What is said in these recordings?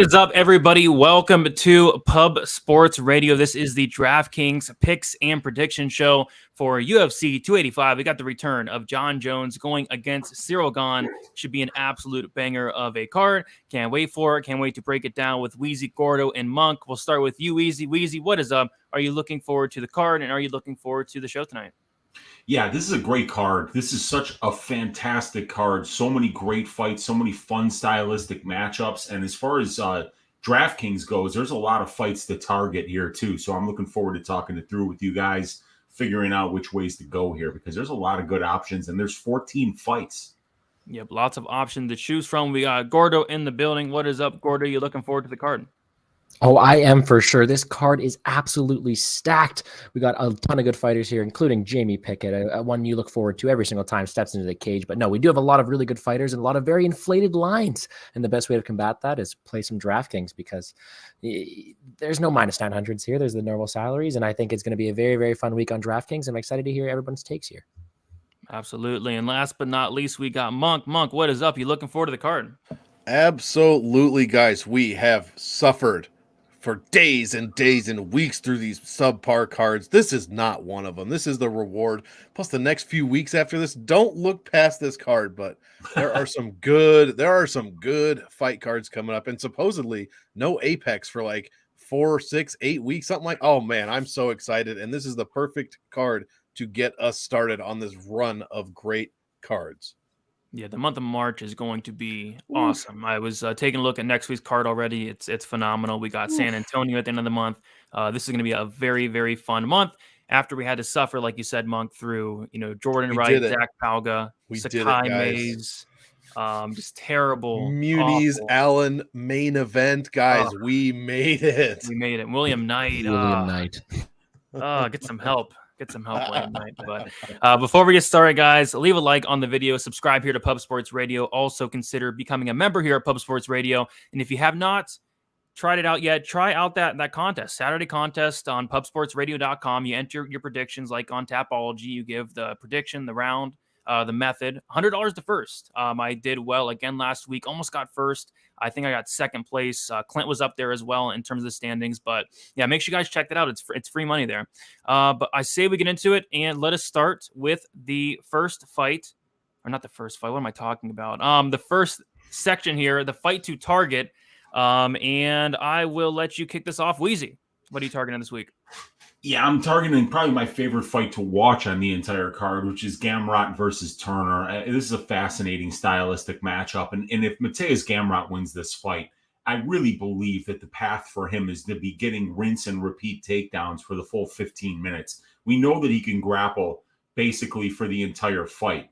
is up, everybody? Welcome to Pub Sports Radio. This is the Draftkings picks and prediction show for UFC 285. We got the return of Jon Jones going against Ciryl Gane. Should be an absolute banger of a card. Can't wait for it. Can't wait to break it down with Weezy, Gordo, and Monk. We'll start with you, Weezy. Weezy, what is up? Are you looking forward to the card, and are you looking forward to the show tonight? Yeah, this is a great card. This is such a fantastic card. So many great fights, so many fun stylistic matchups. And as far as DraftKings goes, there's a lot of fights to target here too. So I'm looking forward to talking it through with you guys, figuring out which ways to go here because there's a lot of good options and there's 14 fights. Yep, lots of options to choose from. We got Gordo in the building. What is up, Gordo? You looking forward to the card? Oh, I am for sure. This card is absolutely stacked. We got a ton of good fighters here, including Jamie Pickett, one you look forward to every single time steps into the cage. But no, we do have a lot of really good fighters and a lot of very inflated lines. And the best way to combat that is play some DraftKings because there's no minus 900s here. There's the normal salaries. And I think it's going to be a very, very fun week on DraftKings. I'm excited to hear everyone's takes here. Absolutely. And last but not least, we got Monk. Monk, what is up? You looking forward to the card? Absolutely, guys. We have suffered for days and days and weeks through these subpar cards. This is not one of them. This is the reward. Plus the next few weeks after this, don't look past this card, but there are some good fight cards coming up and supposedly no Apex for like 4, 6, 8 weeks, something like. Oh man, I'm so excited. And this is the perfect card to get us started on this run of great cards. Yeah, the month of March is going to be awesome. I was taking a look at next week's card already. It's phenomenal. We got San Antonio at the end of the month. This is going to be a very, very fun month. After we had to suffer, like you said, Monk, through Jordan Wright, Zach Palga, Sakai Mays, just terrible. Muniz, Allen, main event, guys. We made it. We made it. William Knight. Get some help. Get some help late night. But before we get started, guys, leave a like on the video. Subscribe here to Pub Sports Radio. Also consider becoming a member here at Pub Sports Radio. And if you have not tried it out yet, try out that contest. Saturday contest on pubsportsradio.com. You enter your predictions like on Tapology. You give the prediction, the round, the method. $100 to first. I did well again last week. Almost got first. I think I got second place. Clint was up there as well in terms of the standings. But yeah, make sure you guys check that out. It's free money there. But I say we get into it and let us start with the first fight. Or not the first fight. What am I talking about? The first section here, the fight to target. And I will let you kick this off. Weezy, what are you targeting this week? Yeah, I'm targeting probably my favorite fight to watch on the entire card, which is Gamrot versus Turner. This is a fascinating stylistic matchup. And if Mateusz Gamrot wins this fight, I really believe that the path for him is to be getting rinse and repeat takedowns for the full 15 minutes. We know that he can grapple basically for the entire fight.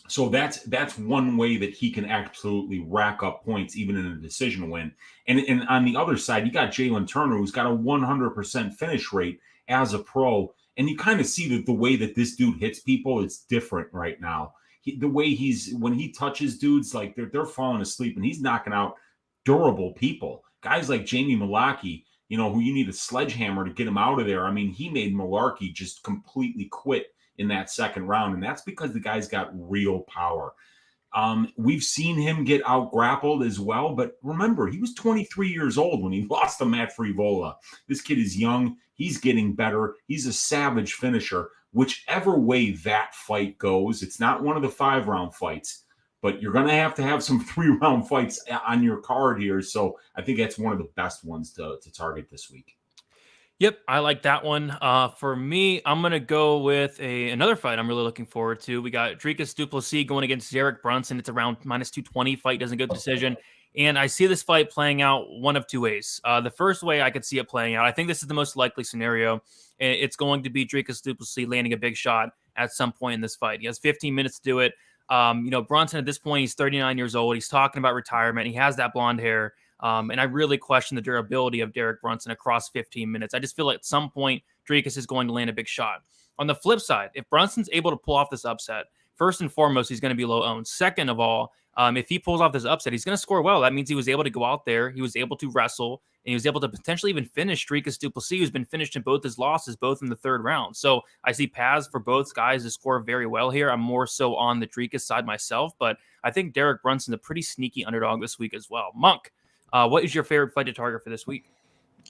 So that's one way that he can absolutely rack up points, even in a decision win. And on the other side, you got Jalin Turner, who's got a 100% finish rate as a pro. And you kind of see that the way that this dude hits people is different right now. The way when he touches dudes, like they're falling asleep, and he's knocking out durable people. Guys like Jamie Mullarkey, who you need a sledgehammer to get him out of there. I mean, he made Mullarkey just completely quit in that second round, and that's because the guy's got real power. We've seen him get out grappled as well, but remember, he was 23 years old when he lost to Matt Frivola. This kid is young. He's getting better. He's a savage finisher. Whichever way that fight goes, it's not one of the 5-round fights, but you're going to have some 3-round fights on your card here. So I think that's one of the best ones to target this week. Yep, I like that one. For me, I'm going to go with another fight I'm really looking forward to. We got Dricus du Plessis going against Derek Brunson. It's around minus 220. Fight doesn't go to decision. And I see this fight playing out one of two ways. The first way I could see it playing out, I think this is the most likely scenario. It's going to be Dricus du Plessis landing a big shot at some point in this fight. He has 15 minutes to do it. Brunson, at this point, he's 39 years old. He's talking about retirement. He has that blonde hair. And I really question the durability of Derek Brunson across 15 minutes. I just feel like at some point, Dricus is going to land a big shot. On the flip side, if Brunson's able to pull off this upset, first and foremost, he's going to be low owned. Second of all, if he pulls off this upset, he's going to score well. That means he was able to go out there, he was able to wrestle, and he was able to potentially even finish Dricus du Plessis, who's been finished in both his losses, both in the third round. So I see paths for both guys to score very well here. I'm more so on the Dricus side myself, but I think Derek Brunson's a pretty sneaky underdog this week as well. Monk, What is your favorite fight to target for this week?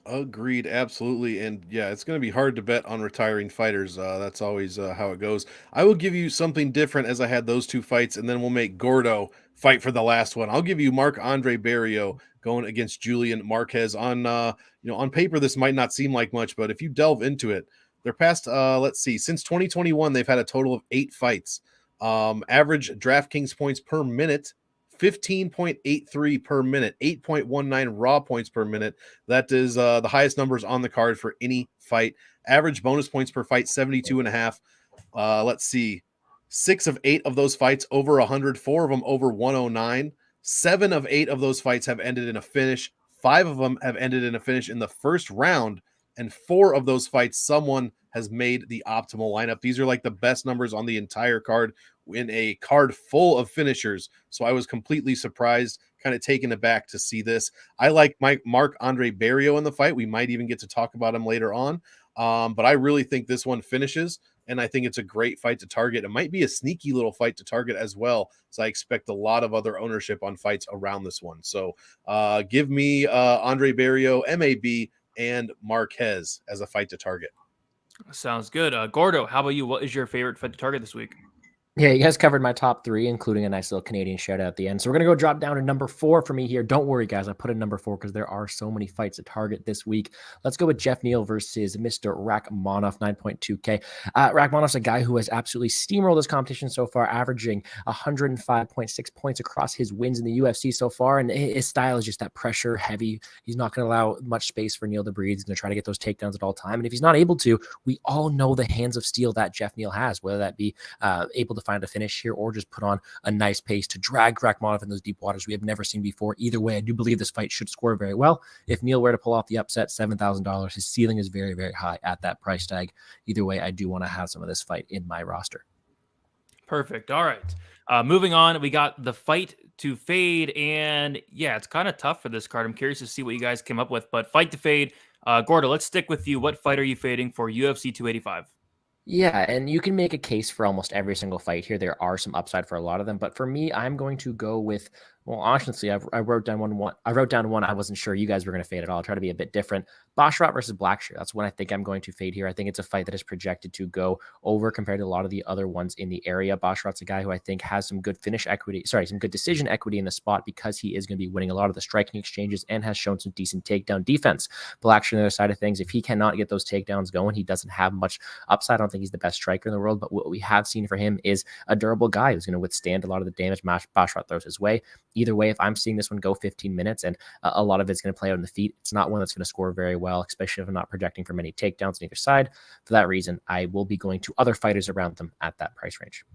Agreed, absolutely. And yeah, it's going to be hard to bet on retiring fighters. That's always how it goes. I will give you something different as I had those two fights, and then we'll make Gordo fight for the last one. I'll give you Marc-André Barrio going against Julian Marquez. On paper, this might not seem like much, but if you delve into it, they're past, let's see, since 2021, they've had a total of 8 fights. Average DraftKings points per minute 15.83 per minute, 8.19 raw points per minute. That is the highest numbers on the card for any fight. Average bonus points per fight, 72.5. Let's see. 6 of 8 of those fights over 100, 4 of them over 109. 7 of 8 of those fights have ended in a finish. 5 of them have ended in a finish in the first round. And 4 of those fights, someone has made the optimal lineup. These are like the best numbers on the entire card in a card full of finishers. So I was completely surprised, kind of taken aback to see this. I like Marc-André Barrio in the fight. We might even get to talk about him later on. But I really think this one finishes, and I think it's a great fight to target. It might be a sneaky little fight to target as well. So I expect a lot of other ownership on fights around this one. So give me Andre Barrio, MAB, and Marquez as a fight to target. Sounds good. Gordo, how about you? What is your favorite fight to target this week? Yeah, you guys covered my top 3, including a nice little Canadian shout out at the end. So we're going to go drop down to number 4 for me here. Don't worry, guys. I put in number 4 because there are so many fights to target this week. Let's go with Geoff Neal versus Mr. Rakhmonov, 9.2K. Rakhmonov's a guy who has absolutely steamrolled this competition so far, averaging 105.6 points across his wins in the UFC so far. And his style is just that pressure heavy. He's not going to allow much space for Neal to breathe. He's going to try to get those takedowns at all time. And if he's not able to, we all know the hands of steel that Geoff Neal has, whether that be able to find a finish here or just put on a nice pace to drag Rakhmonov in those deep waters we have never seen before. Either way, I do believe this fight should score very well. If Neal were to pull off the upset, $7,000, his ceiling is very, very high at that price tag. Either way, I do want to have some of this fight in my roster. Perfect. All right. Moving on, we got the fight to fade, and yeah, it's kind of tough for this card. I'm curious to see what you guys came up with, but fight to fade. Gordo, let's stick with you. What fight are you fading for UFC 285? Yeah, and you can make a case for almost every single fight here. There are some upside for a lot of them, but for me, I'm going to go with, well, honestly, I wrote down one. I wrote down one I wasn't sure you guys were going to fade at all. I'll try to be a bit different. Basharat versus Blackshear. That's one I think I'm going to fade here. I think it's a fight that is projected to go over compared to a lot of the other ones in the area. Basharat's a guy who I think has some good some good decision equity in the spot because he is going to be winning a lot of the striking exchanges and has shown some decent takedown defense. Blackshear on the other side of things, if he cannot get those takedowns going, he doesn't have much upside. I don't think he's the best striker in the world, but what we have seen for him is a durable guy who's going to withstand a lot of the damage Basharat throws his way. Either way, if I'm seeing this one go 15 minutes and a lot of it's going to play out on the feet, it's not one that's going to score very well, especially if I'm not projecting for many takedowns on either side. For that reason, I will be going to other fighters around them at that price range.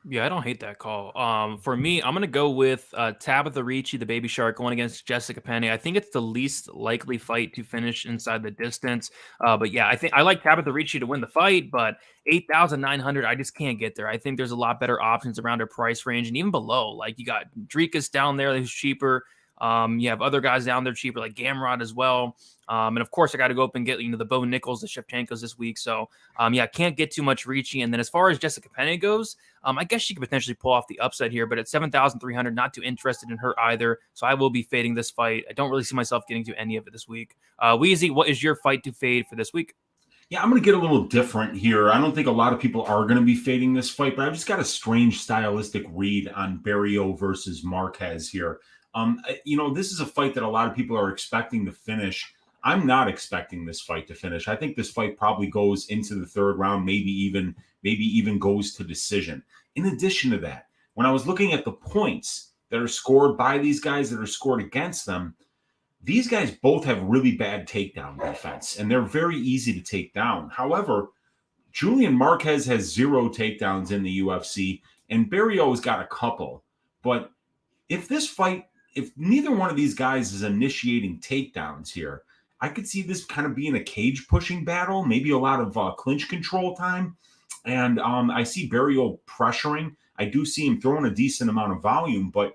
Yeah, I don't hate that call. For me, I'm going to go with Tabitha Ricci, the baby shark, going against Jessica Penne. I think it's the least likely fight to finish inside the distance. But yeah, I think I like Tabitha Ricci to win the fight, but 8,900, I just can't get there. I think there's a lot better options around her price range and even below. Like you got Dricus down there who's cheaper. You have other guys down there cheaper like Gamrot as well. And of course, I got to go up and get the Bo Nickals, the Shevchenkos this week. So yeah, can't get too much Ricci. And then as far as Jessica Penne goes, I guess she could potentially pull off the upside here, but at 7,300, not too interested in her either. So I will be fading this fight. I don't really see myself getting to any of it this week. Weezy, what is your fight to fade for this week? Yeah, I'm going to get a little different here. I don't think a lot of people are going to be fading this fight, but I've just got a strange stylistic read on Barrio versus Marquez here. This is a fight that a lot of people are expecting to finish. I'm not expecting this fight to finish. I think this fight probably goes into the third round, maybe even goes to decision. In addition to that, when I was looking at the points that are scored by these guys that are scored against them, these guys both have really bad takedown defense, and they're very easy to take down. However, Julian Marquez has 0 takedowns in the UFC, and Barrio has got a couple. But if neither one of these guys is initiating takedowns here, I could see this kind of being a cage pushing battle, maybe a lot of clinch control time. And I see Barrio pressuring. I do see him throwing a decent amount of volume, but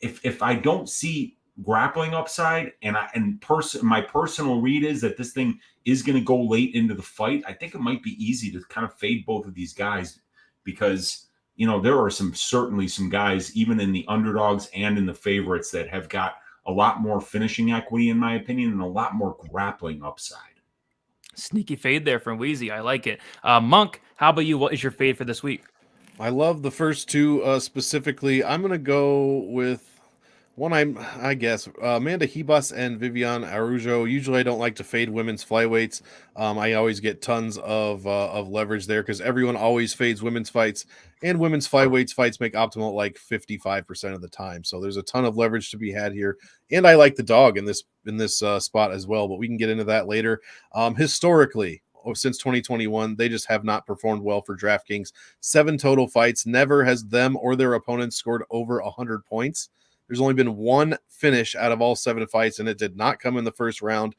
if I don't see grappling upside my personal read is that this thing is going to go late into the fight, I think it might be easy to kind of fade both of these guys because there are certainly some guys even in the underdogs and in the favorites that have got a lot more finishing equity, in my opinion, and a lot more grappling upside. Sneaky fade there from Weezy. I like it. Monk, how about you? What is your fade for this week? I love the first two specifically. I'm going to go with one, I guess, Amanda Ribas and Viviane Araújo. Usually I don't like to fade women's flyweights. I always get tons of leverage there because everyone always fades women's fights, and women's flyweights fights make optimal like 55% of the time. So there's a ton of leverage to be had here. And I like the dog in this spot as well, but we can get into that later. Historically, since 2021, they just have not performed well for DraftKings. 7 total fights. Never has them or their opponents scored over 100 points. There's only been one finish out of all 7 fights, and it did not come in the first round.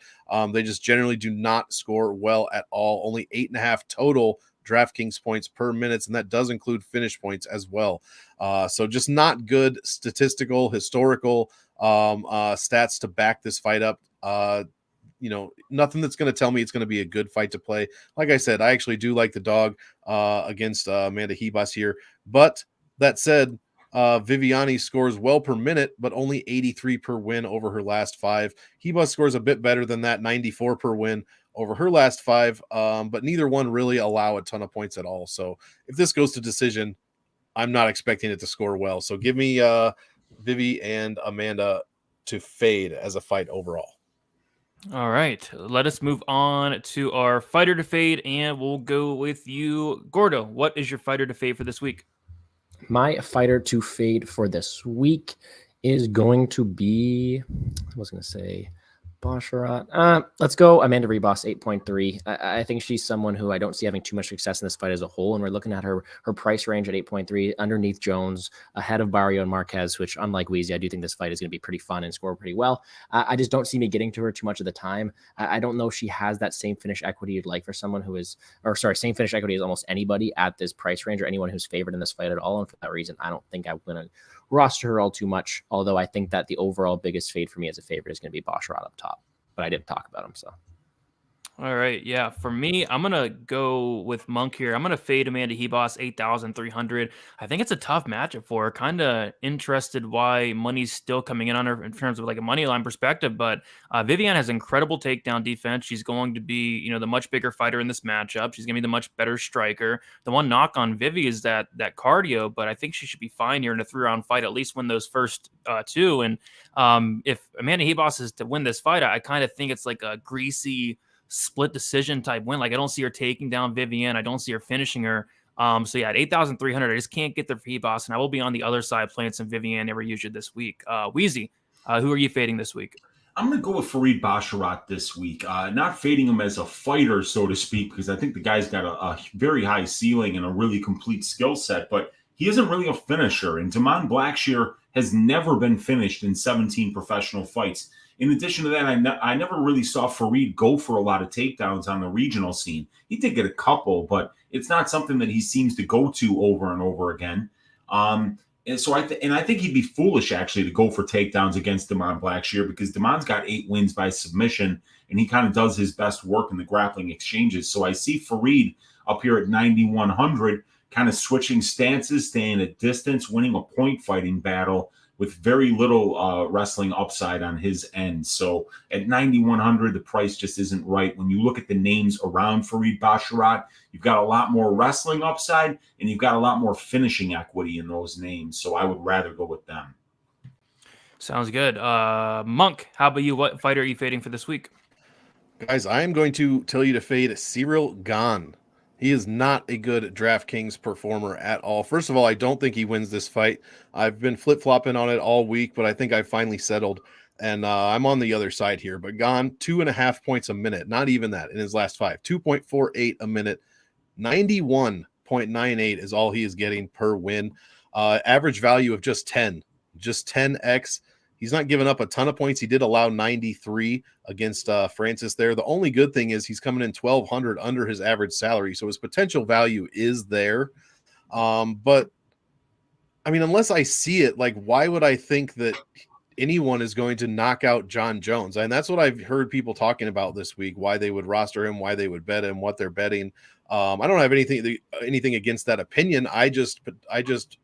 They just generally do not score well at all. Only 8.5 total DraftKings points per minute, and that does include finish points as well. So just not good statistical, historical stats to back this fight up. Nothing that's going to tell me it's going to be a good fight to play. Like I said, I actually do like the dog against Amanda Ribas here. But that said, Viviane scores well per minute, but only 83 per win over her last 5. Ribas scores a bit better than that, 94 per win over her last 5. But neither one really allow a ton of points at all. So if this goes to decision, I'm not expecting it to score well. So give me Vivi and Amanda to fade as a fight overall. All right, let us move on to our fighter to fade, and we'll go with you, Gordo. What is your fighter to fade for this week? My fighter to fade for this week is going to be, I was going to say, Basharat. Let's go Amanda Ribas, 8.3. I think she's someone who I don't see having too much success in this fight as a whole, and we're looking at her price range at 8.3, underneath Jones, ahead of Barrio and Marquez, which, unlike Weezy, I do think this fight is going to be pretty fun and score pretty well. I just don't see me getting to her too much of the time. I don't know if she has that same finish equity you'd like for someone who is, same finish equity as almost anybody at this price range or anyone who's favored in this fight at all, and for that reason, I don't think I'm going to roster her all too much, although I think that the overall biggest fade for me as a favorite is going to be Basharat up top. But I didn't talk about him, so. All right, yeah. For me, I'm going to go with Monk here. I'm going to fade Amanda Ribas, 8,300. I think it's a tough matchup for her. Kind of interested why money's still coming in on her in terms of like a money line perspective. But Viviane has incredible takedown defense. She's going to be, the much bigger fighter in this matchup. She's going to be the much better striker. The one knock on Vivi is that cardio, but I think she should be fine here in a 3-round fight, at least win those first 2. And if Amanda Ribas is to win this fight, I kind of think it's like a greasy split decision type win. Like I don't see her taking down Viviane. I don't see her finishing her. So yeah, at 8,300, I just can't get there for Ribas, and I will be on the other side playing some Viviane Araújo this week. Weezy, who are you fading this week? I'm going to go with Farid Basharat this week. Not fading him as a fighter, so to speak, because I think the guy's got a very high ceiling and a really complete skill set, but he isn't really a finisher. And Damon Blackshear has never been finished in 17 professional fights. In addition to that, I never really saw Farid go for a lot of takedowns on the regional scene. He did get a couple, but it's not something that he seems to go to over and over again. And so I think he'd be foolish actually to go for takedowns against Damon Blackshear, because Damon's got 8 wins by submission, and he kind of does his best work in the grappling exchanges. So I see Farid up here at 9,100, kind of switching stances, staying at distance, winning a point fighting battle with very little wrestling upside on his end. So at 9,100, the price just isn't right. When you look at the names around Farid Basharat, you've got a lot more wrestling upside, and you've got a lot more finishing equity in those names. So I would rather go with them. Sounds good. Monk, how about you? What fighter are you fading for this week? Guys, I am going to tell you to fade Ciryl Gane. He is not a good DraftKings performer at all. First of all, I don't think he wins this fight. I've been flip-flopping on it all week, but I think I finally settled, and I'm on the other side here. But Gane, 2.5 points a minute, not even that in his last 5. 2.48 a minute, 91.98 is all he is getting per win. Average value of just 10, just 10x. He's not giving up a ton of points. He did allow 93 against Francis there. The only good thing is he's coming in 1,200 under his average salary, so his potential value is there. But, I mean, unless I see it, like, why would I think that anyone is going to knock out Jon Jones? And that's what I've heard people talking about this week, why they would roster him, why they would bet him, what they're betting. I don't have anything against that opinion. I just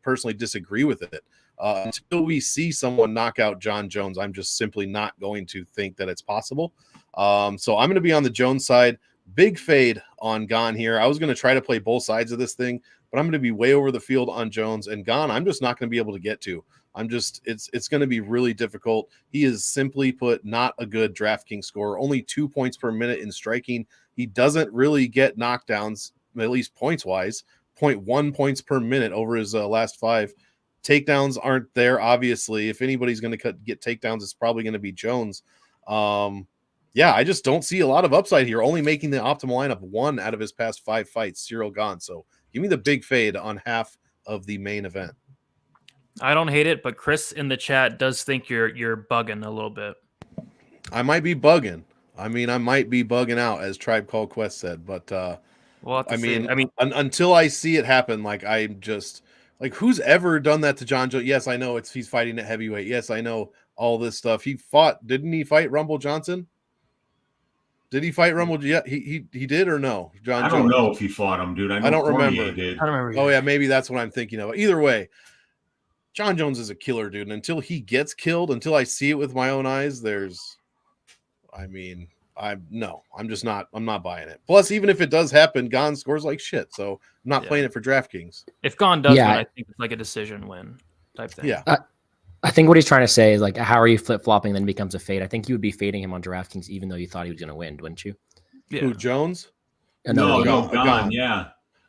personally disagree with it. Until we see someone knock out Jon Jones, I'm just simply not going to think that it's possible. So I'm going to be on the Jones side. Big fade on Gane here. I was going to try to play both sides of this thing, but I'm going to be way over the field on Jones, and Gane I'm just not going to be able to get to. It's going to be really difficult. He is simply put not a good DraftKings scorer, only 2 points per minute in striking. He doesn't really get knockdowns, at least points wise, 0.1 points per minute over his last 5. Takedowns aren't there, obviously. If anybody's going to get takedowns, it's probably going to be Jones. I just don't see a lot of upside here, only making the optimal lineup 1 out of his past 5 fights, Ciryl Gane. So give me the big fade on half of the main event. I don't hate it, but Chris in the chat does think you're bugging a little bit. I might be bugging. I might be bugging out, as Tribe Called Quest said, but until I see it happen, like I'm just like, who's ever done that to Jon Jones? Yes, I know he's fighting at heavyweight. Yes, I know all this stuff. Didn't he fight Rumble Johnson? Did he fight Rumble? Yeah, he did or no? I don't know if he fought him, dude. I don't remember. Did. I don't remember. Oh yeah, maybe that's what I'm thinking of. Either way, Jon Jones is a killer, dude. And until he gets killed, until I see it with my own eyes, I'm not buying it. Plus, even if it does happen, Gane scores like shit. So I'm not playing it for DraftKings. If Gane does win, I think it's like a decision win type thing. Yeah. I think what he's trying to say is, like, how are you flip-flopping then becomes a fade? I think you would be fading him on DraftKings even though you thought he was going to win, wouldn't you? Yeah. Who, Jones? No, Gane, yeah.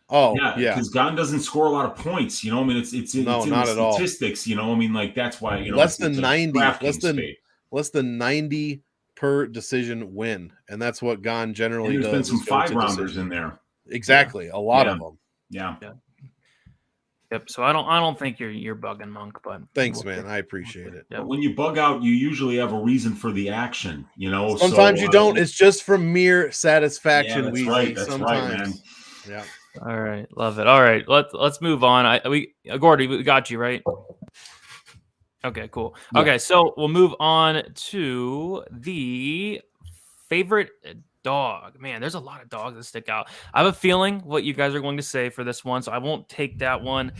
Oh, yeah. Because Gane doesn't score a lot of points, you know. I mean, it's in the statistics, you know. I mean, like, that's why, you know, less than 90 per decision win, and that's what Gane generally does. There's been some 5-rounders in there. Exactly, a lot of them. Yeah. Yep. So I don't think you're bugging, Monk, but thanks, man. I appreciate it. But when you bug out, you usually have a reason for the action, you know. Sometimes you don't. It's just from mere satisfaction. That's right. That's right, man. Yeah. All right, love it. All right, let's move on. Gordo, we got you right. Okay, cool. Yeah. Okay, so we'll move on to the favorite dog. Man, there's a lot of dogs that stick out. I have a feeling what you guys are going to say for this one, so I won't take that one.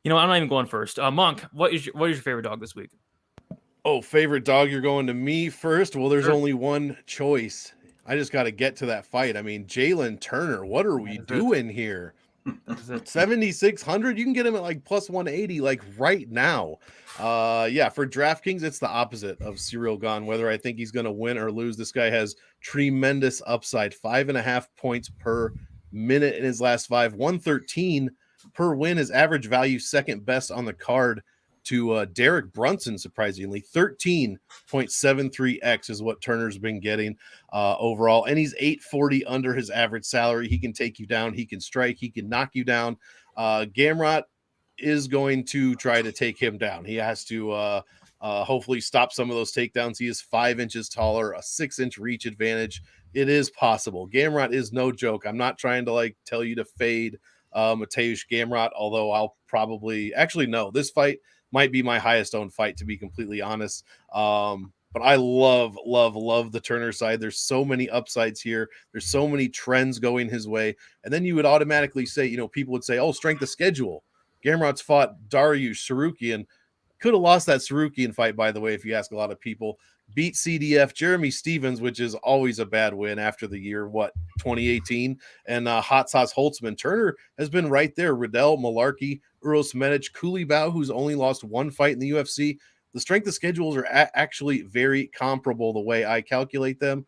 You know, I'm not even going first. Monk, what is your favorite dog this week? Oh, favorite dog? You're going to me first? Well, there's only one choice. I just got to get to that fight. I mean, Jalin Turner, what are we doing here? 7,600. You can get him at like plus 180, like right now. For DraftKings, it's the opposite of Ciryl Gane. Whether I think he's going to win or lose, this guy has tremendous upside. 5.5 points per minute in his last 5. 113 per win. His average value second best on the card to Derek Brunson, surprisingly. 13.73x is what Turner's been getting overall. And he's 840 under his average salary. He can take you down. He can strike. He can knock you down. Gamrot is going to try to take him down. He has to hopefully stop some of those takedowns. He is 5 inches taller, a 6-inch reach advantage. It is possible. Gamrot is no joke. I'm not trying to like tell you to fade Mateusz Gamrot, although I'll probably actually no. This fight might be my highest owned fight, to be completely honest. But I love the Turner side. There's so many upsides here. There's so many trends going his way. And then you would automatically say, you know, people would say, oh, strength of schedule. Gamrot's fought Dariush Sarukian. Could have lost that Sarukian fight, by the way, if you ask a lot of people. Beat CDF Jeremy Stevens, which is always a bad win after the year, 2018? And Hot Sauce Holtzman. Turner has been right there. Riddell, Malarkey, Uros Medic, Kulibao, who's only lost 1 fight in the UFC. The strength of schedules are actually very comparable the way I calculate them.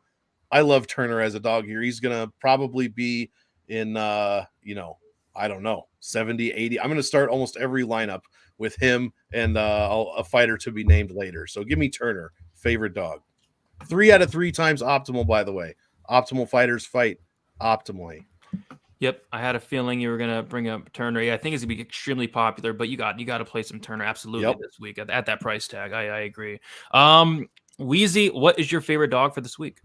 I love Turner as a dog here. He's going to probably be in, I don't know, 70, 80. I'm going to start almost every lineup with him and a fighter to be named later. So give me Turner, favorite dog. 3 out of 3 times optimal, by the way. Optimal fighters fight optimally. Yep, I had a feeling you were gonna bring up Turner. Yeah, I think it's gonna be extremely popular, but you got to play some Turner absolutely this week at that price tag. I agree. Weezy, what is your favorite dog for this week?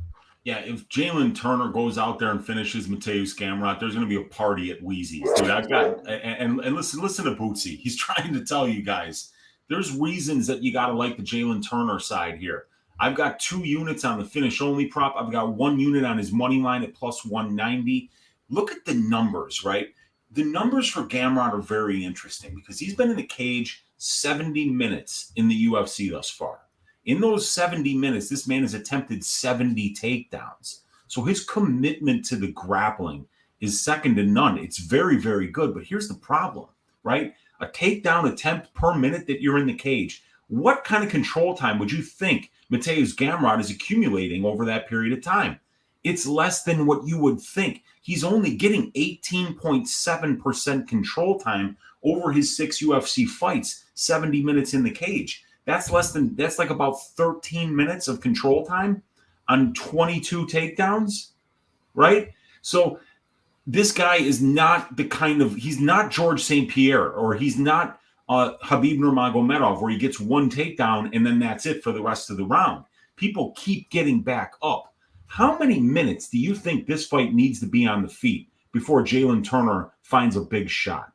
Yeah, if Jalin Turner goes out there and finishes Mateusz Gamrot, there's going to be a party at Weezy's. Dude, I've got and listen to Bootsy. He's trying to tell you guys there's reasons that you got to like the Jalin Turner side here. I've got 2 units on the finish only prop. I've got 1 unit on his money line at plus 190. Look at the numbers, right? The numbers for Gamrot are very interesting because he's been in the cage 70 minutes in the UFC thus far. In those 70 minutes, this man has attempted 70 takedowns. So his commitment to the grappling is second to none. It's very, very good. But here's the problem, right? A takedown attempt per minute that you're in the cage. What kind of control time would you think Mateusz Gamrot is accumulating over that period of time? It's less than what you would think. He's only getting 18.7% control time over his 6 UFC fights, 70 minutes in the cage. That's like about 13 minutes of control time on 22 takedowns, right? So this guy is not he's not George St. Pierre, or he's not Khabib Nurmagomedov, where he gets one takedown and then that's it for the rest of the round. People keep getting back up. How many minutes do you think this fight needs to be on the feet before Jalin Turner finds a big shot?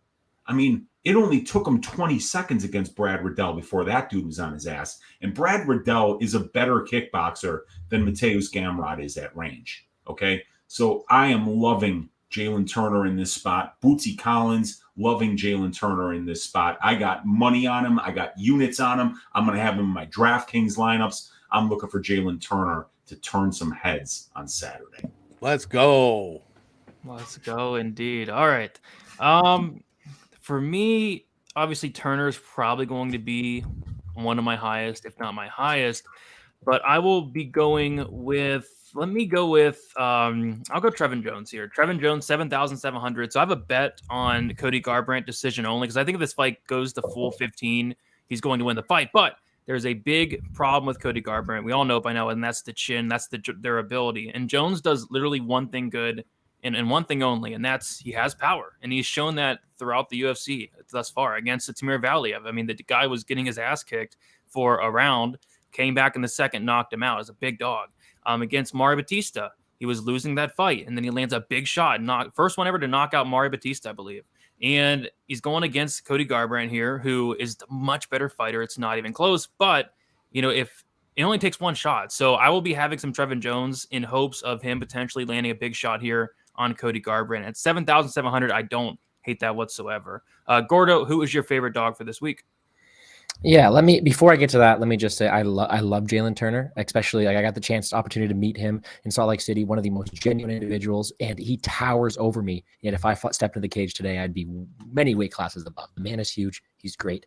I mean, it only took him 20 seconds against Brad Riddell before that dude was on his ass. And Brad Riddell is a better kickboxer than Mateusz Gamrot is at range. Okay? So I am loving Jalin Turner in this spot. Bootsy Collins, loving Jalin Turner in this spot. I got money on him. I got units on him. I'm going to have him in my Draftkings lineups. I'm looking for Jalin Turner to turn some heads on Saturday. Let's go. Let's go indeed. All right. For me, obviously Turner's probably going to be one of my highest, if not my highest. But I will be going with, I'll go Trevin Jones here. Trevin Jones, 7,700. So I have a bet on Cody Garbrandt decision only, because I think if this fight goes to full 15, he's going to win the fight. But there's a big problem with Cody Garbrandt. We all know it by now, and that's the chin. That's the durability. And Jones does literally one thing good and one thing only, and that's he has power. And he's shown that throughout the UFC thus far against Tamir Valiev. I mean, the guy was getting his ass kicked for a round, came back in the second, knocked him out as a big dog. Against Mario Batista, he was losing that fight, and then he lands a big shot, first one ever to knock out Mario Batista, I believe. And he's going against Cody Garbrandt here, who is the much better fighter. It's not even close, but if it only takes one shot. So I will be having some Trevin Jones in hopes of him potentially landing a big shot here on Cody Garbrandt. At 7,700, I don't hate that whatsoever. Gordo, who is your favorite dog for this week? Yeah, before I get to that, let me just say I love Jalin Turner, especially I got the opportunity to meet him in Salt Lake City, one of the most genuine individuals, and he towers over me. And if I stepped into the cage today, I'd be many weight classes above. The man is huge. He's great.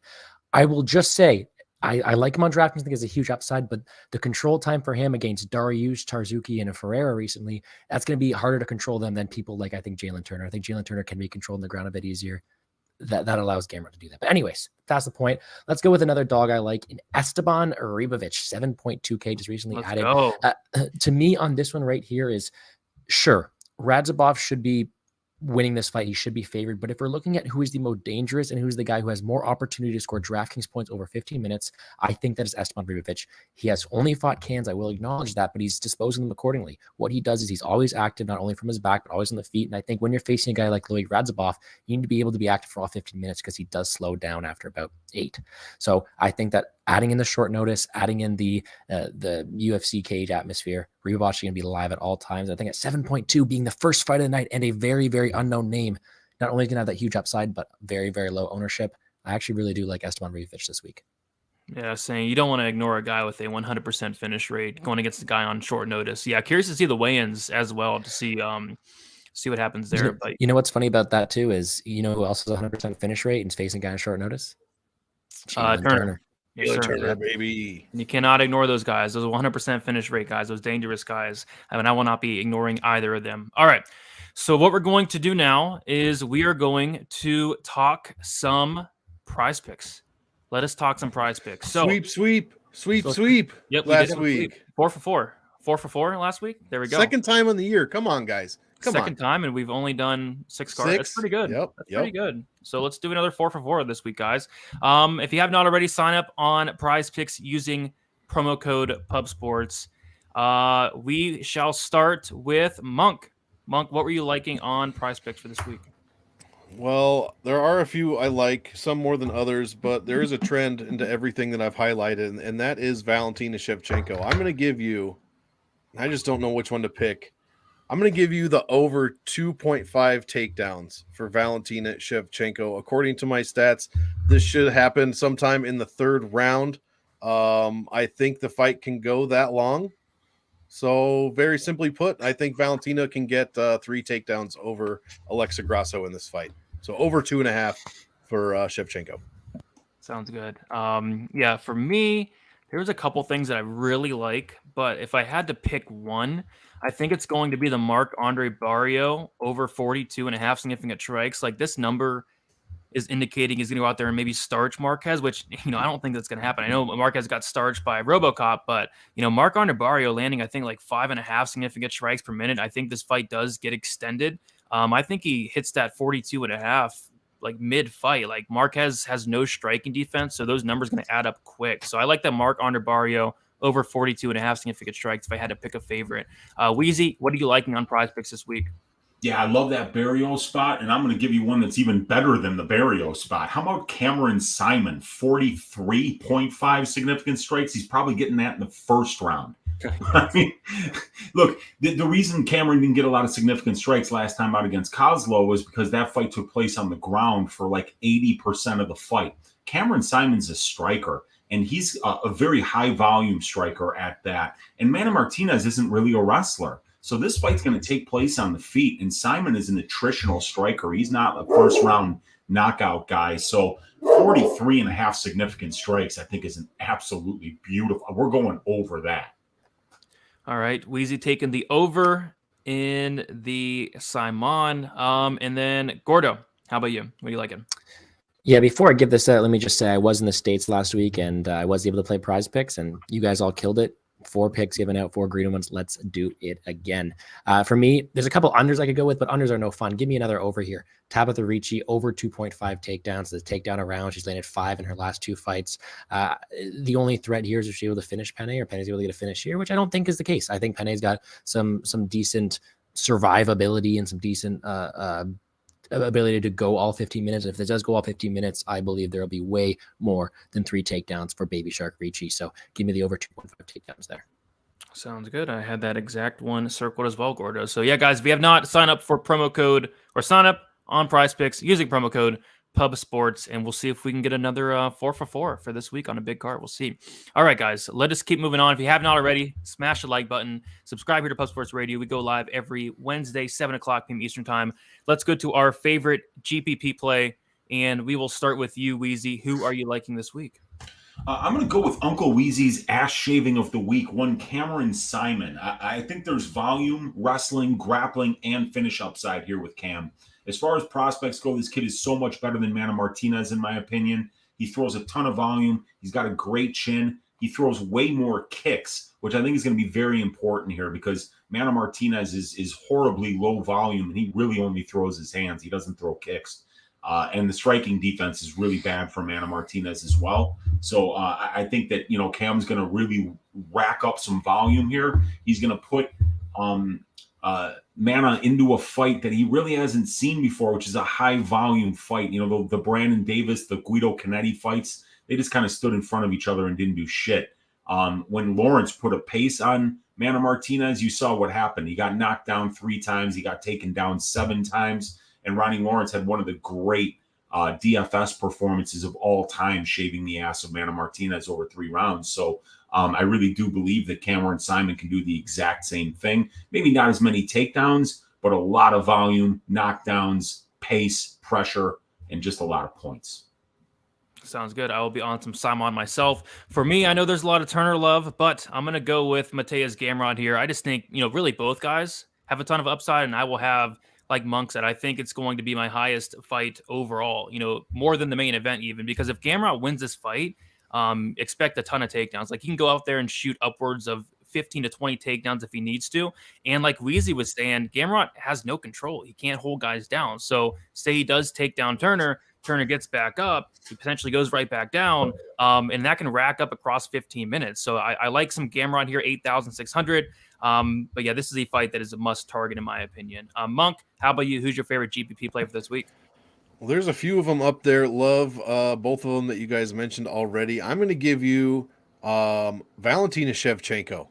I will just say, I like him on DraftKings. I think it's a huge upside, but the control time for him against Dariush, Tarzuki, and Ferreira recently, that's going to be harder to control them than people like, I think, Jalin Turner. I think Jalin Turner can be controlled on the ground a bit easier. That allows Gamrot to do that. But anyways, past the point. Let's go with another dog I like, in Esteban Ribovic, 7.2K just recently added. To me on this one right here is, sure, Radzhabov should be winning this fight. He should be favored. But if we're looking at who is the most dangerous and who's the guy who has more opportunity to score DraftKings points over 15 minutes, I think that is Esteban Ribovic. He has only fought cans. I will acknowledge that, but he's disposing them accordingly. What he does is he's always active, not only from his back, but always on the feet. And I think when you're facing a guy like Loic Radzhabov, you need to be able to be active for all 15 minutes because he does slow down after about 8. So I think that adding in the short notice, adding in the UFC cage atmosphere, Ribovic is going to be live at all times. I think at 7.2 being the first fight of the night and a very, very unknown name, not only is going to have that huge upside, but very, very low ownership. I actually really do like Esteban Ribovic this week. Yeah, saying you don't want to ignore a guy with a 100% finish rate going against the guy on short notice. Yeah, curious to see the weigh-ins as well to see what happens there. But you know what's funny about that too is, who else has a 100% finish rate and is facing a guy on short notice? Turner. Yes, Turner, baby. You cannot ignore those guys. Those 100% finish rate guys, those dangerous guys. I mean, I will not be ignoring either of them. All right. So what we're going to do now is we are going to talk some prize picks. Let us talk some prize picks. So sweep. Yep. Last week. 4 for 4. 4 for 4 last week. There we go. Second time in the year. Come on, guys. Second time, and we've only done 6 cards. That's pretty good. That's pretty good. So let's do another 4 for 4 this week, guys. If you have not already, sign up on Prize Picks using promo code PubSports. We shall start with Monk. Monk, what were you liking on Prize Picks for this week? Well, there are a few I like, some more than others, but there is a trend into everything that I've highlighted, and that is Valentina Shevchenko. I'm going to give you, I just don't know which one to pick. I'm going to give you the over 2.5 takedowns for Valentina Shevchenko. According to my stats, this should happen sometime in the third round. I think the fight can go that long. So very simply put, I think Valentina can get 3 takedowns over Alexa Grasso in this fight. So over 2.5 for Shevchenko. Sounds good. Yeah, for me, there was a couple things that I really like, but if I had to pick one, I think it's going to be the Marc-André Barrio over 42.5 significant strikes. Like this number is indicating he's going to go out there and maybe starch Marquez, which, I don't think that's going to happen. I know Marquez got starched by RoboCop, but, Marc-André Barrio landing, I think, like 5.5 significant strikes per minute. I think this fight does get extended. I think he hits that 42.5 like mid-fight. Like Marquez has no striking defense, so those numbers going to add up quick. So I like that Marc-André Barrio over 42.5 significant strikes if I had to pick a favorite. Weezy, what are you liking on Prize Picks this week? Yeah, I love that Barrio spot, and I'm going to give you one that's even better than the Barrio spot. How about Cameron Simon, 43.5 significant strikes? He's probably getting that in the first round. I mean, look, the reason Cameron didn't get a lot of significant strikes last time out against Kozlo was because that fight took place on the ground for like 80% of the fight. Cameron Simon's a striker, and he's a very high-volume striker at that. And Manny Martinez isn't really a wrestler. So this fight's going to take place on the feet, and Simon is an attritional striker. He's not a first-round knockout guy. So 43.5 significant strikes, I think, is an absolutely beautiful. We're going over that. All right, Weezy taking the over in the Simon. And then Gordo, how about you? What are you liking? Yeah, before I give this out, let me just say I was in the States last week, and I was able to play Prize Picks, and you guys all killed it. 4 picks given out, 4 green ones. Let's do it again. For me, there's a couple unders I could go with, but unders are no fun. Give me another over here. Tabitha Ricci over 2.5 takedowns. The takedown around. She's landed 5 in her last 2 fights. The only threat here is if she's able to finish Penne, or Penne's able to get a finish here, which I don't think is the case. I think Penne's got some decent survivability and some decent ability to go all 15 minutes. If it does go all 15 minutes, I believe there will be way more than 3 takedowns for Baby Shark Ricci. So give me the over 2.5 takedowns there. Sounds good. I had that exact one circled as well, Gordo. So yeah, guys, if you have not signed up for promo code or sign up on Prize Picks using promo code Pub Sports, and we'll see if we can get another 4 for 4 this week on a big card. We'll see. All right, guys, let us keep moving on. If you have not already, smash the like button. Subscribe here to Pub Sports Radio. We go live every Wednesday, 7 o'clock p.m. Eastern Time. Let's go to our favorite GPP play, and we will start with you, Weezy. Who are you liking this week? I'm going to go with Uncle Weezy's ass shaving of the week, one Cameron Simon. I think there's volume, wrestling, grappling, and finish upside here with Cam. As far as prospects go, this kid is so much better than Manny Martinez, in my opinion. He throws a ton of volume. He's got a great chin. He throws way more kicks, which I think is going to be very important here because Manny Martinez is horribly low volume, and he really only throws his hands. He doesn't throw kicks. And the striking defense is really bad for Manny Martinez as well. So I think that, Cam's going to really rack up some volume here. He's going to put Manny into a fight that he really hasn't seen before, which is a high volume fight. The Brandon Davis, the Guido Canetti fights, they just kind of stood in front of each other and didn't do shit. When Lawrence put a pace on Manny Martinez, you saw what happened. He got knocked down 3 times. He got taken down 7 times. And Ronnie Lawrence had one of the great DFS performances of all time, shaving the ass of Manny Martinez over 3 rounds. So I really do believe that Cameron Simon can do the exact same thing. Maybe not as many takedowns, but a lot of volume, knockdowns, pace, pressure, and just a lot of points. Sounds good. I will be on some Simon myself. For me, I know there's a lot of Turner love, but I'm going to go with Mateusz Gamrot here. I just think, really both guys have a ton of upside, and I will have, like Monk said, I think it's going to be my highest fight overall, more than the main event even, because if Gamrot wins this fight, expect a ton of takedowns. Like he can go out there and shoot upwards of 15 to 20 takedowns if he needs to. And like Weezy was saying, Gamrot has no control. He can't hold guys down. So say he does take down Turner gets back up, he potentially goes right back down, and that can rack up across 15 minutes. So I like some Gamrot here, 8,600. But yeah, this is a fight that is a must target in my opinion. Monk, how about you? Who's your favorite GPP play for this week? Well, there's a few of them up there. Love both of them that you guys mentioned already. I'm going to give you Valentina Shevchenko.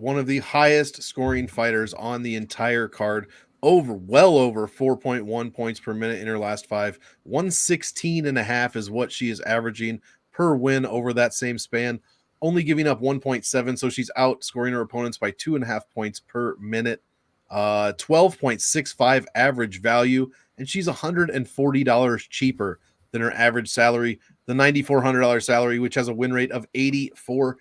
one of the highest scoring fighters on the entire card, well over 4.1 points per minute in her last 5. 116.5 is what she is averaging per win over that same span, only giving up 1.7. So she's outscoring her opponents by 2.5 points per minute. 12.65 average value, and she's $140 cheaper than her average salary, the $9,400 salary, which has a win rate of 84%.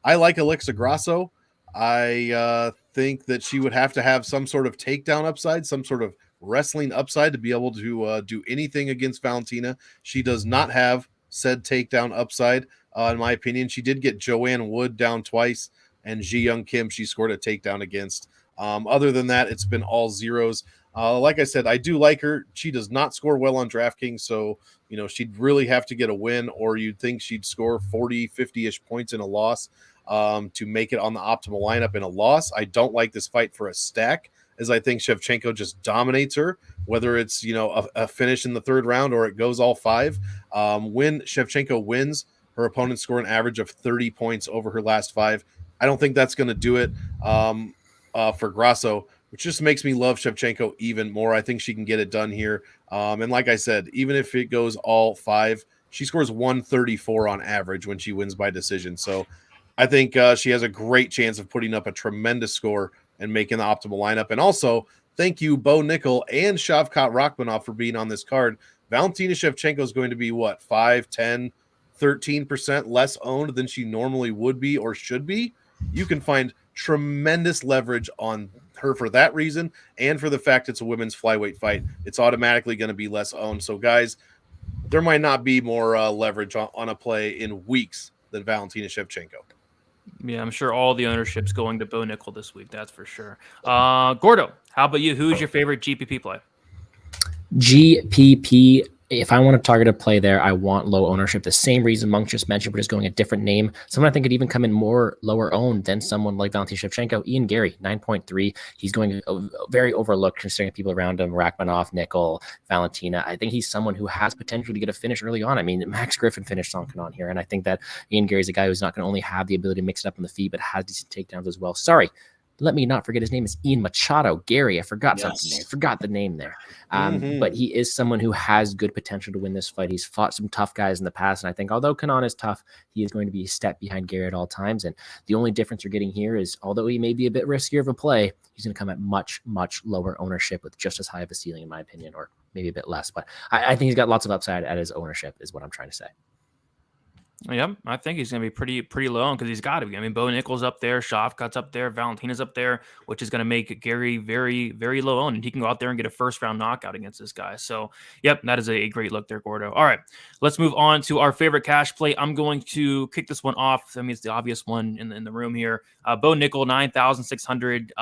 I like Alexa Grasso. I think that she would have to have some sort of takedown upside, some sort of wrestling upside to be able to do anything against Valentina. She does not have said takedown upside, in my opinion. She did get Joanne Wood down twice, and Ji Young Kim she scored a takedown against. Other than that, it's been all zeros. Like I said, I do like her. She does not score well on DraftKings, so she'd really have to get a win, or you'd think she'd score 40, 50-ish points in a loss to make it on the optimal lineup in a loss. I don't like this fight for a stack, as I think Shevchenko just dominates her, whether it's a finish in the third round or it goes all 5. When Shevchenko wins, her opponents score an average of 30 points over her last 5. I don't think that's going to do it. For Grasso, which just makes me love Shevchenko even more. I think she can get it done here. And like I said, even if it goes all 5, she scores 134 on average when she wins by decision. So I think she has a great chance of putting up a tremendous score and making the optimal lineup. And also, thank you, Bo Nickal and Shavkat Rakhmonov for being on this card. Valentina Shevchenko is going to be, 5, 10, 13% less owned than she normally would be or should be. You can find tremendous leverage on her for that reason, and for the fact it's a women's flyweight fight. It's automatically going to be less owned. So, guys, there might not be more leverage on a play in weeks than Valentina Shevchenko. Yeah, I'm sure all the ownership's going to Bo Nickal this week. That's for sure. Gordo, how about you? Who's your favorite GPP play? GPP. If I want to target a play there, I want low ownership. The same reason Monk just mentioned, but just going a different name. Someone I think could even come in more lower owned than someone like Valentina Shevchenko. Ian Gary, 9.3. He's going very overlooked considering people around him, Rakhmonov, Nickal, Valentina. I think he's someone who has potential to get a finish early on. I mean, Max Griffin finished Sonkin on here, and I think that Ian Gary's a guy who's not going to only have the ability to mix it up on the feet, but has decent takedowns as well. Sorry. Let me not forget his name is Ian Machado. Gary, I forgot something there. I forgot the name there. But he is someone who has good potential to win this fight. He's fought some tough guys in the past, and I think although Kanan is tough, he is going to be a step behind Gary at all times. And the only difference you're getting here is, although he may be a bit riskier of a play, he's going to come at much, much lower ownership with just as high of a ceiling, in my opinion, or maybe a bit less. But I think he's got lots of upside at his ownership is what I'm trying to say. Yep, I think he's going to be pretty low because he's got to be. I mean, Bo Nickal's up there, Shavkat's up there, Valentina's up there, which is going to make Gary very, very low owned, and he can go out there and get a first-round knockout against this guy. So, yep, that is a great look there, Gordo. All right, let's move on to our favorite cash play. I'm going to kick this one off. I mean, it's the obvious one in the room here. Bo Nickal, 9,600.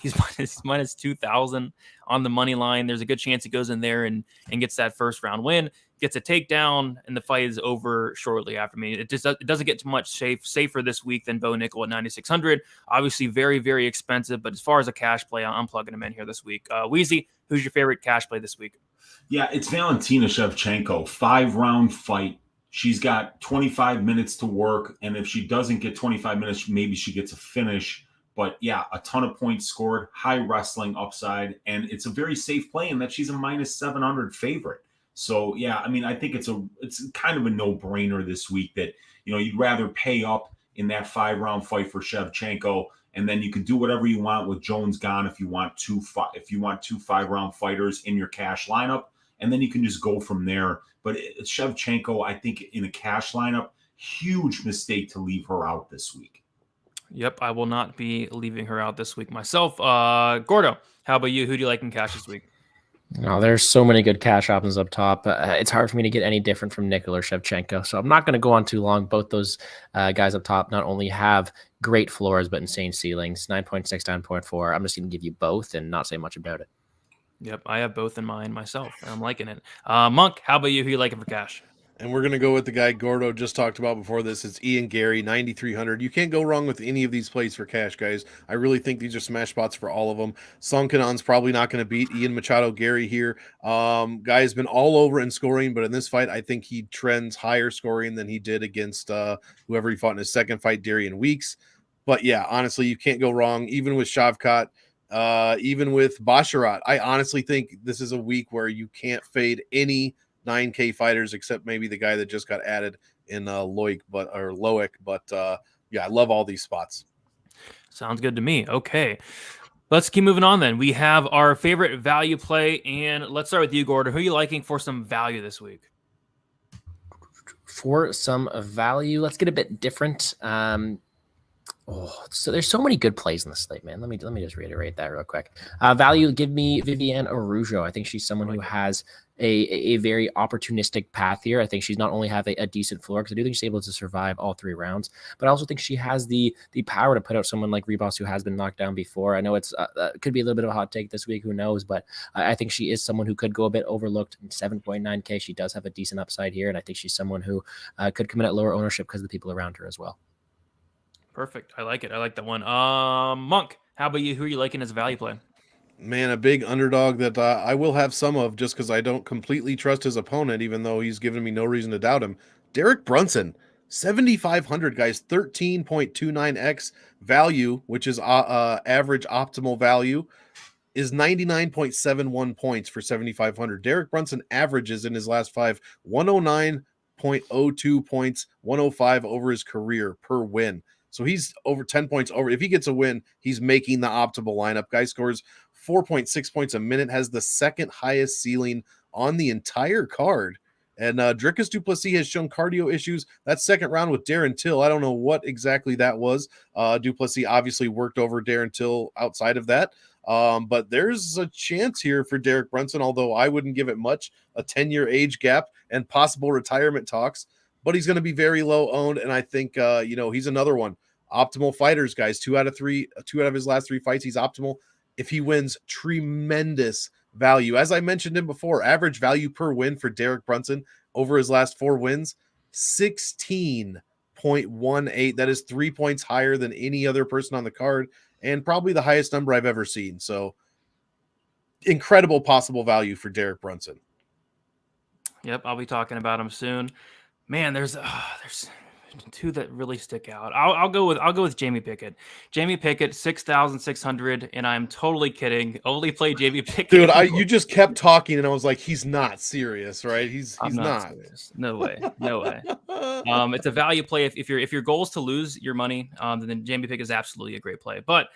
He's minus 2,000 on the money line. There's a good chance he goes in there and gets that first-round win. Gets a takedown, and the fight is over shortly after. I mean, it doesn't get too much safer this week than Bo Nickal at 9,600. Obviously, very, very expensive, but as far as a cash play, I'm plugging him in here this week. Weezy, who's your favorite cash play this week? Yeah, it's Valentina Shevchenko. 5-round fight. She's got 25 minutes to work, and if she doesn't get 25 minutes, maybe she gets a finish. But yeah, a ton of points scored, high wrestling upside, and it's a very safe play in that she's a minus 700 favorite. So, yeah, I mean, I think it's kind of a no-brainer this week that, you'd rather pay up in that 5-round fight for Shevchenko, and then you can do whatever you want with Jones gone if you want two 5-round fighters in your cash lineup, and then you can just go from there. But Shevchenko, I think in a cash lineup, huge mistake to leave her out this week. Yep, I will not be leaving her out this week myself. Gordo, how about you? Who do you like in cash this week? No, there's so many good cash options up top. It's hard for me to get any different from Nickal or Shevchenko, so I'm not going to go on too long. Both those guys up top not only have great floors, but insane ceilings, 9.6, 9.4. I'm just going to give you both and not say much about it. Yep, I have both in mind myself, and I'm liking it. Monk, how about you? Who you liking for cash? And we're going to go with the guy Gordo just talked about before this. It's Ian Gary, 9,300. You can't go wrong with any of these plays for cash, guys. I really think these are smash spots for all of them. Sonkinon's probably not going to beat Ian Machado Gary here. Guy has been all over in scoring, but in this fight, I think he trends higher scoring than he did against whoever he fought in his second fight, Darian Weeks. But yeah, honestly, you can't go wrong. Even with Shavkat, even with Basharat, I honestly think this is a week where you can't fade any 9K fighters except maybe the guy that just got added in Loic, but yeah, I love all these spots. Sounds good to me. Okay. Let's keep moving on then. We have our favorite value play, and let's start with you, Gordo. Who are you liking for some value this week? For some value, let's get a bit different. So there's so many good plays in the slate, man. Let me just reiterate that real quick. Value, give me Viviane Araujo. I think she's someone who has a very opportunistic path here. I think she's not only have a decent floor, because I do think she's able to survive all 3 rounds, but I also think she has the power to put out someone like Ribas, who has been knocked down before. I know it's could be a little bit of a hot take this week, who knows, but I think she is someone who could go a bit overlooked. 7.9K, she does have a decent upside here, and I think she's someone who could come in at lower ownership because of the people around her as well. Perfect. I like it. I like that one. Monk, how about you? Who are you liking as a value play? Man, a big underdog that I will have some of just because I don't completely trust his opponent, even though he's given me no reason to doubt him. Derek Brunson, 7,500, guys, 13.29x value, which is average optimal value, is 99.71 points for 7,500. Derek Brunson averages in his last 5 109.02 points, 105 over his career per win. So he's over 10 points over. If he gets a win, he's making the optimal lineup. Guy scores 4.6 points a minute, has the second highest ceiling on the entire card. And Dricus du Plessis has shown cardio issues. That second round with Darren Till, I don't know what exactly that was. Du Plessis obviously worked over Darren Till outside of that. But there's a chance here for Derek Brunson, although I wouldn't give it much. A 10-year age gap and possible retirement talks. But he's going to be very low owned, and I think he's another one. Optimal fighters, guys. 2 out of his last 3 fights, he's optimal. If he wins, tremendous value. As I mentioned him before, average value per win for Derek Brunson over his last 4 wins, 16.18. That is 3 points higher than any other person on the card, and probably the highest number I've ever seen. So incredible possible value for Derek Brunson. Yep, I'll be talking about him soon. Man, there's 2 that really stick out. I'll go with Jamie Pickett. Jamie Pickett, 6,600, and I'm totally kidding. Only play Jamie Pickett. Dude, you just kept talking, and I was like, he's not serious, right? He's not. Serious. No way. It's a value play. If your goal is to lose your money, then Jamie Pickett is absolutely a great play. But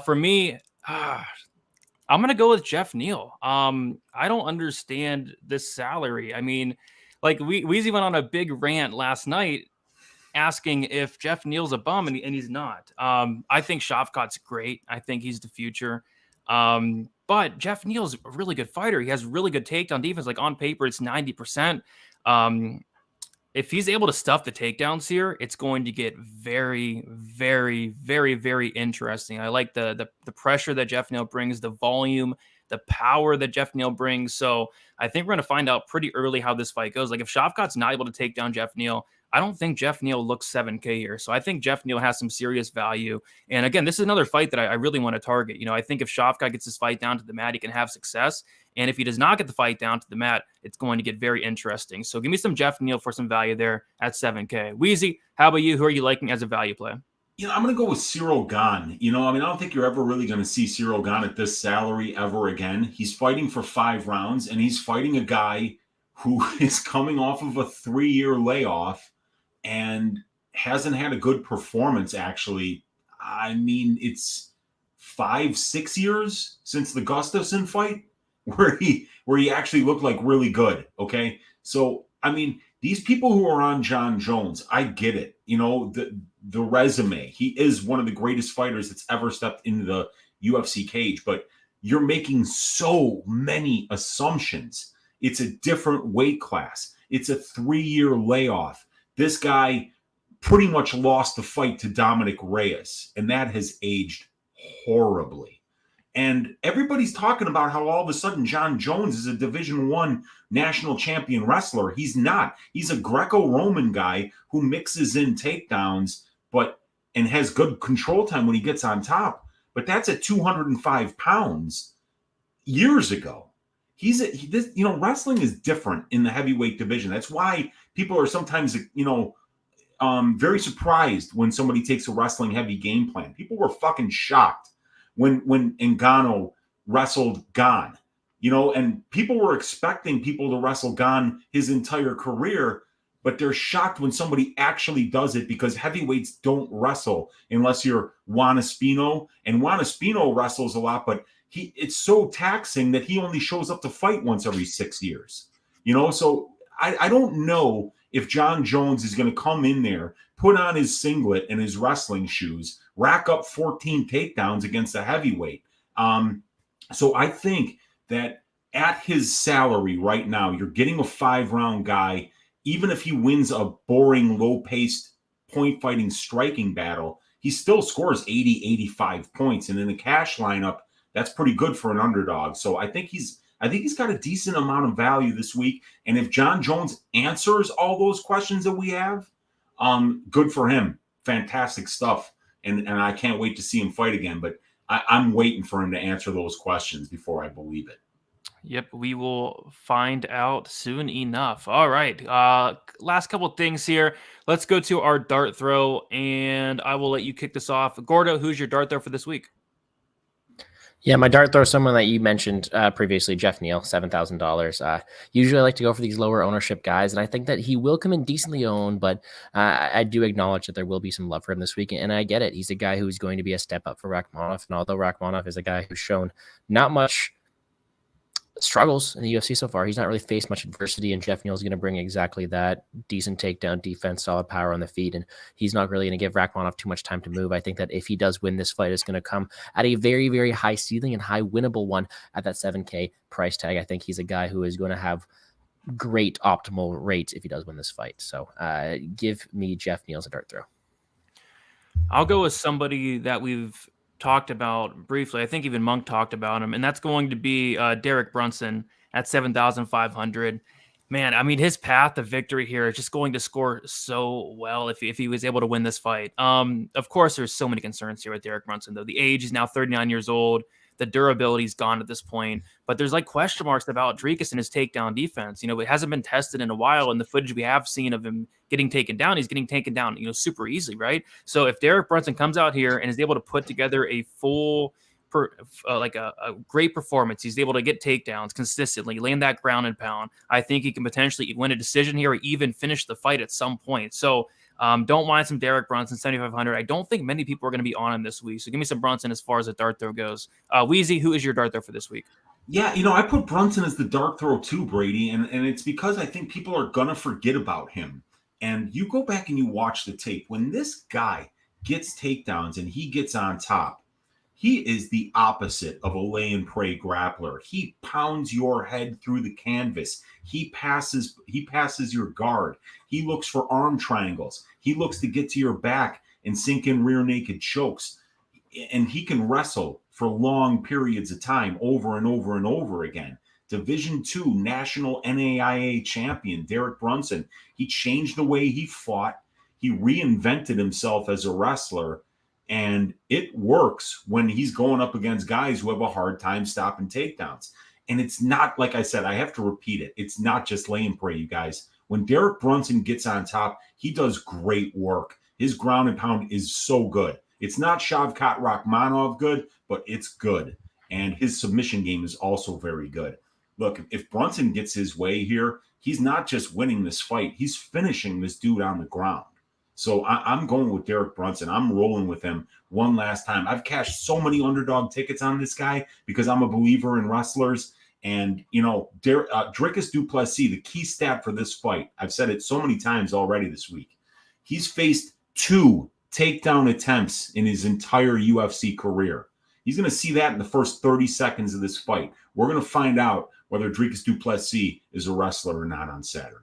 for me, I'm gonna go with Geoff Neal. I don't understand this salary. I mean, like Weezy went on a big rant last night asking if Geoff Neal's a bum, and he's not. I think Shavkat's great. I think he's the future. But Geoff Neal's a really good fighter. He has really good takedown defense. Like on paper, it's 90%. If he's able to stuff the takedowns here, it's going to get very, very, very, very interesting. I like the pressure that Geoff Neal brings, the volume, the power that Geoff Neal brings. So I think we're going to find out pretty early how this fight goes. Like if Shavkat's not able to take down Geoff Neal, I don't think Geoff Neal looks 7K here. So I think Geoff Neal has some serious value. And again, this is another fight that I really want to target. I think if Shavkat gets this fight down to the mat, he can have success. And if he does not get the fight down to the mat, it's going to get very interesting. So give me some Geoff Neal for some value there at 7K. Weezy, how about you? Who are you liking as a value play? I'm going to go with Ciryl Gane. I don't think you're ever really going to see Ciryl Gane at this salary ever again. He's fighting for 5 rounds, and he's fighting a guy who is coming off of a 3-year layoff and hasn't had a good performance, actually. I mean, it's 5-6 years since the Gustafsson fight where he actually looked like really good, okay? So, I mean, these people who are on Jon Jones, I get it. The resume. He is one of the greatest fighters that's ever stepped into the UFC cage, but you're making so many assumptions. It's a different weight class. It's a 3-year layoff. This guy pretty much lost the fight to Dominic Reyes, and that has aged horribly. And everybody's talking about how all of a sudden Jon Jones is a Division I national champion wrestler. He's not. He's a Greco-Roman guy who mixes in takedowns and has good control time when he gets on top. But that's at 205 pounds years ago. Wrestling is different in the heavyweight division. That's why people are sometimes, very surprised when somebody takes a wrestling heavy game plan. People were fucking shocked when Ngannou wrestled Gane, and people were expecting people to wrestle Gane his entire career, but they're shocked when somebody actually does it, because heavyweights don't wrestle unless you're Juan Espino, and Juan Espino wrestles a lot, but it's so taxing that he only shows up to fight once every 6 years. So I don't know if Jon Jones is going to come in there, put on his singlet and his wrestling shoes, rack up 14 takedowns against a heavyweight. So I think that at his salary right now, you're getting a 5-round guy. Even if he wins a boring, low-paced, point-fighting striking battle, he still scores 80, 85 points. And in the cash lineup, that's pretty good for an underdog. So I think he's got a decent amount of value this week. And if Jon Jones answers all those questions that we have, good for him. Fantastic stuff. And I can't wait to see him fight again. But I'm waiting for him to answer those questions before I believe it. Yep, we will find out soon enough. All right, last couple things here. Let's go to our dart throw, and I will let you kick this off. Gordo, who's your dart throw for this week? Yeah, my dart throw is someone that you mentioned previously, Geoff Neal, $7,000. Usually I like to go for these lower ownership guys, and I think that he will come in decently owned, but I do acknowledge that there will be some love for him this week, and I get it. He's a guy who's going to be a step up for Rakhmonov, and although Rakhmonov is a guy who's shown not much struggles in the UFC so far, he's not really faced much adversity, and Geoff Neal is going to bring exactly that: decent takedown defense, solid power on the feet, and he's not really going to give Rakhmonov too much time to move. I think that if he does win this fight, it's going to come at a very, very high ceiling and high winnable one at that 7K price tag. I think he's a guy who is going to have great optimal rates if he does win this fight. So give me Geoff Neal as a dart throw. I'll go with somebody that we've talked about briefly. I think even Monk talked about him, and that's going to be Derek Brunson at 7,500. Man, I mean, his path to victory here is just going to score so well if he was able to win this fight. Of course, there's so many concerns here with Derek Brunson, though. The age is now 39 years old. The durability's gone at this point, but there's like question marks about Dricus and his takedown defense. It hasn't been tested in a while, and the footage we have seen of him getting taken down, he's getting taken down, super easily, right? So if Derek Brunson comes out here and is able to put together a full, a great performance, he's able to get takedowns consistently, land that ground and pound, I think he can potentially win a decision here or even finish the fight at some point. So don't mind some Derek Brunson, 7,500. I don't think many people are going to be on him this week. So give me some Brunson as far as the dart throw goes. Weezy, who is your dart throw for this week? Yeah, I put Brunson as the dart throw too, Brady. And it's because I think people are going to forget about him. And you go back and you watch the tape. When this guy gets takedowns and he gets on top, he is the opposite of a lay and pray grappler. He pounds your head through the canvas. He passes your guard. He looks for arm triangles. He looks to get to your back and sink in rear naked chokes. And he can wrestle for long periods of time over and over and over again. Division II national NAIA champion Derek Brunson. He changed the way he fought. He reinvented himself as a wrestler. And it works when he's going up against guys who have a hard time stopping takedowns. And it's not, like I said, I have to repeat it. It's not just lay and pray, you guys. When Derek Brunson gets on top, he does great work. His ground and pound is so good. It's not Shavkat Rakhmonov good, but it's good. And his submission game is also very good. Look, if Brunson gets his way here, he's not just winning this fight. He's finishing this dude on the ground. So I'm going with Derek Brunson. I'm rolling with him one last time. I've cashed so many underdog tickets on this guy because I'm a believer in wrestlers. And, Dricus du Plessis, the key stat for this fight, I've said it so many times already this week. He's faced 2 takedown attempts in his entire UFC career. He's going to see that in the first 30 seconds of this fight. We're going to find out whether Dricus du Plessis is a wrestler or not on Saturday.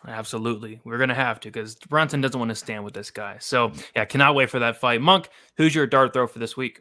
Absolutely. We're going to have to, because Brunson doesn't want to stand with this guy. So, yeah, cannot wait for that fight. Monk, who's your dart throw for this week?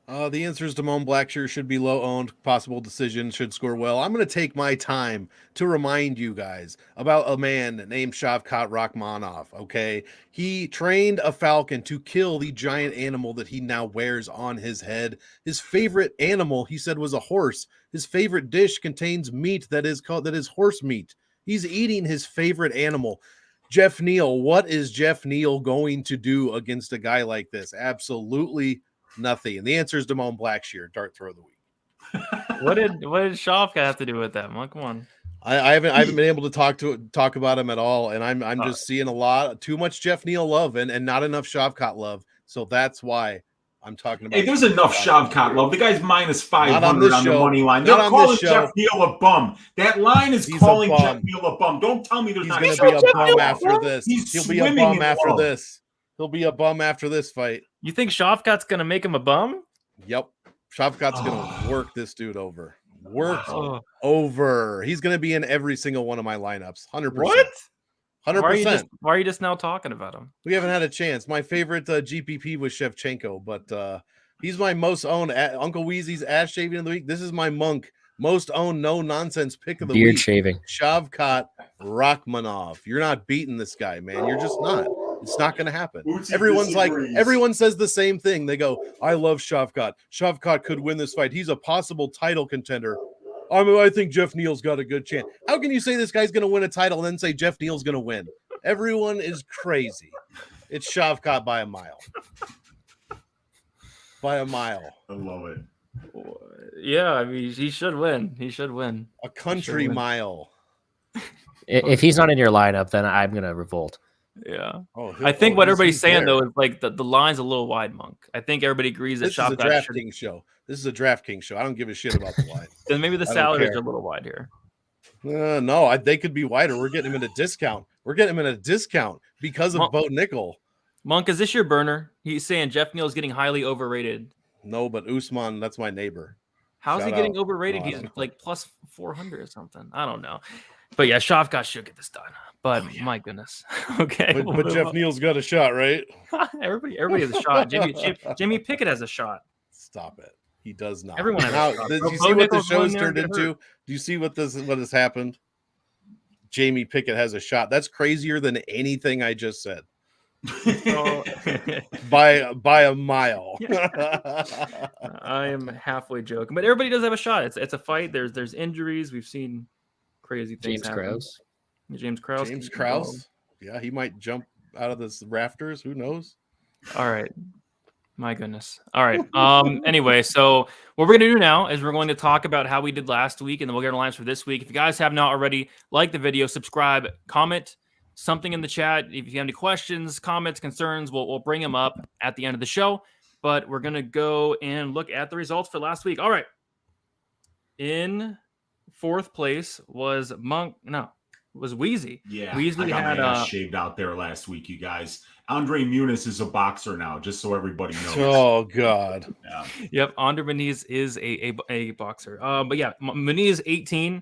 The answer is Damone Blackshear. Should be low owned, possible decision, should score well. I'm going to take my time to remind you guys about a man named Shavkat Rakhmonov, okay? He trained a falcon to kill the giant animal that he now wears on his head. His favorite animal, he said, was a horse. His favorite dish contains meat that is horse meat. He's eating his favorite animal. Jeff Neal. What is Jeff Neal going to do against a guy like this? Absolutely nothing. And the answer is Damone Blackshear, dart throw of the week. What did Shavkat have to do with that, Monk? Come on. I haven't been able to talk about him at all, and I'm just seeing too much Jeff Neal love and not enough Shavkat love. So that's why I'm talking about. Hey, there's enough Shavkat love. The guy's minus 500 on the money line. Not They're on calling this show. Jeff Neal a bum. That line is calling Jeff Neal a bum. Don't tell me there's He's not. He's going to be a bum after this. He'll be a bum after this. He'll be a bum after this fight. You think Shavkat's going to make him a bum? Yep. Shavkat's going to work this dude over. Over. He's going to be in every single one of my lineups. 100%. What? 100%. Why are you just now talking about him? We haven't had a chance. My favorite GPP was Shevchenko, but he's my most owned. Uncle Weezy's ass shaving of the week. This is my Monk most owned no nonsense pick of the week. Beard shaving. Shavkat Rakhmonov. You're not beating this guy, man. You're just not. It's not going to happen. Everyone says the same thing. They go, I love Shavkat. Shavkat could win this fight. He's a possible title contender. I think Jeff Neal's got a good chance. How can you say this guy's going to win a title and then say Jeff Neal's going to win? Everyone is crazy. It's Shavkat by a mile. By a mile. I love it. Yeah, I mean, he should win. He should win. A country mile. If he's not in your lineup, then I'm going to revolt. Yeah. I think what everybody's saying, though, is like the line's a little wide, Monk. I think everybody agrees that this is a Draftkings show. This is a Draftkings show. I don't give a shit about the line. Then maybe the salaries are a little wide here. No, they could be wider. We're getting him at a discount. Because of Bo Nickal. Monk, is this your burner? He's saying Jeff Neal's getting highly overrated. No, but Usman, that's my neighbor. How's he getting overrated? He's like plus 400 or something. I don't know. But yeah, Shavkat should get this done. But my goodness. Okay. But Jeff Neal's got a shot, right? everybody has a shot. Jimmy Pickett has a shot. Stop it. He does not. Everyone has a shot. Do you see what the show's turned into? Do you see what has happened? Jamie Pickett has a shot. That's crazier than anything I just said. by a mile. I am halfway joking, but everybody does have a shot. It's a fight. There's injuries. We've seen crazy things happen. James Krause. Yeah, he might jump out of the rafters. Who knows? All right. My goodness. All right. Anyway, so what we're going to do now is we're going to talk about how we did last week, and then we'll get our lines for this week. If you guys have not already, like the video, subscribe, comment something in the chat. If you have any questions, comments, concerns, we'll bring them up at the end of the show. But we're going to go and look at the results for last week. All right. In fourth place was Weezy. Yeah, Weezy I got my ass shaved out there last week, you guys. Andre Muniz is a boxer now, just so everybody knows. Oh God. Yeah. Yep, Andre Muniz is a boxer. But yeah, Muniz 18,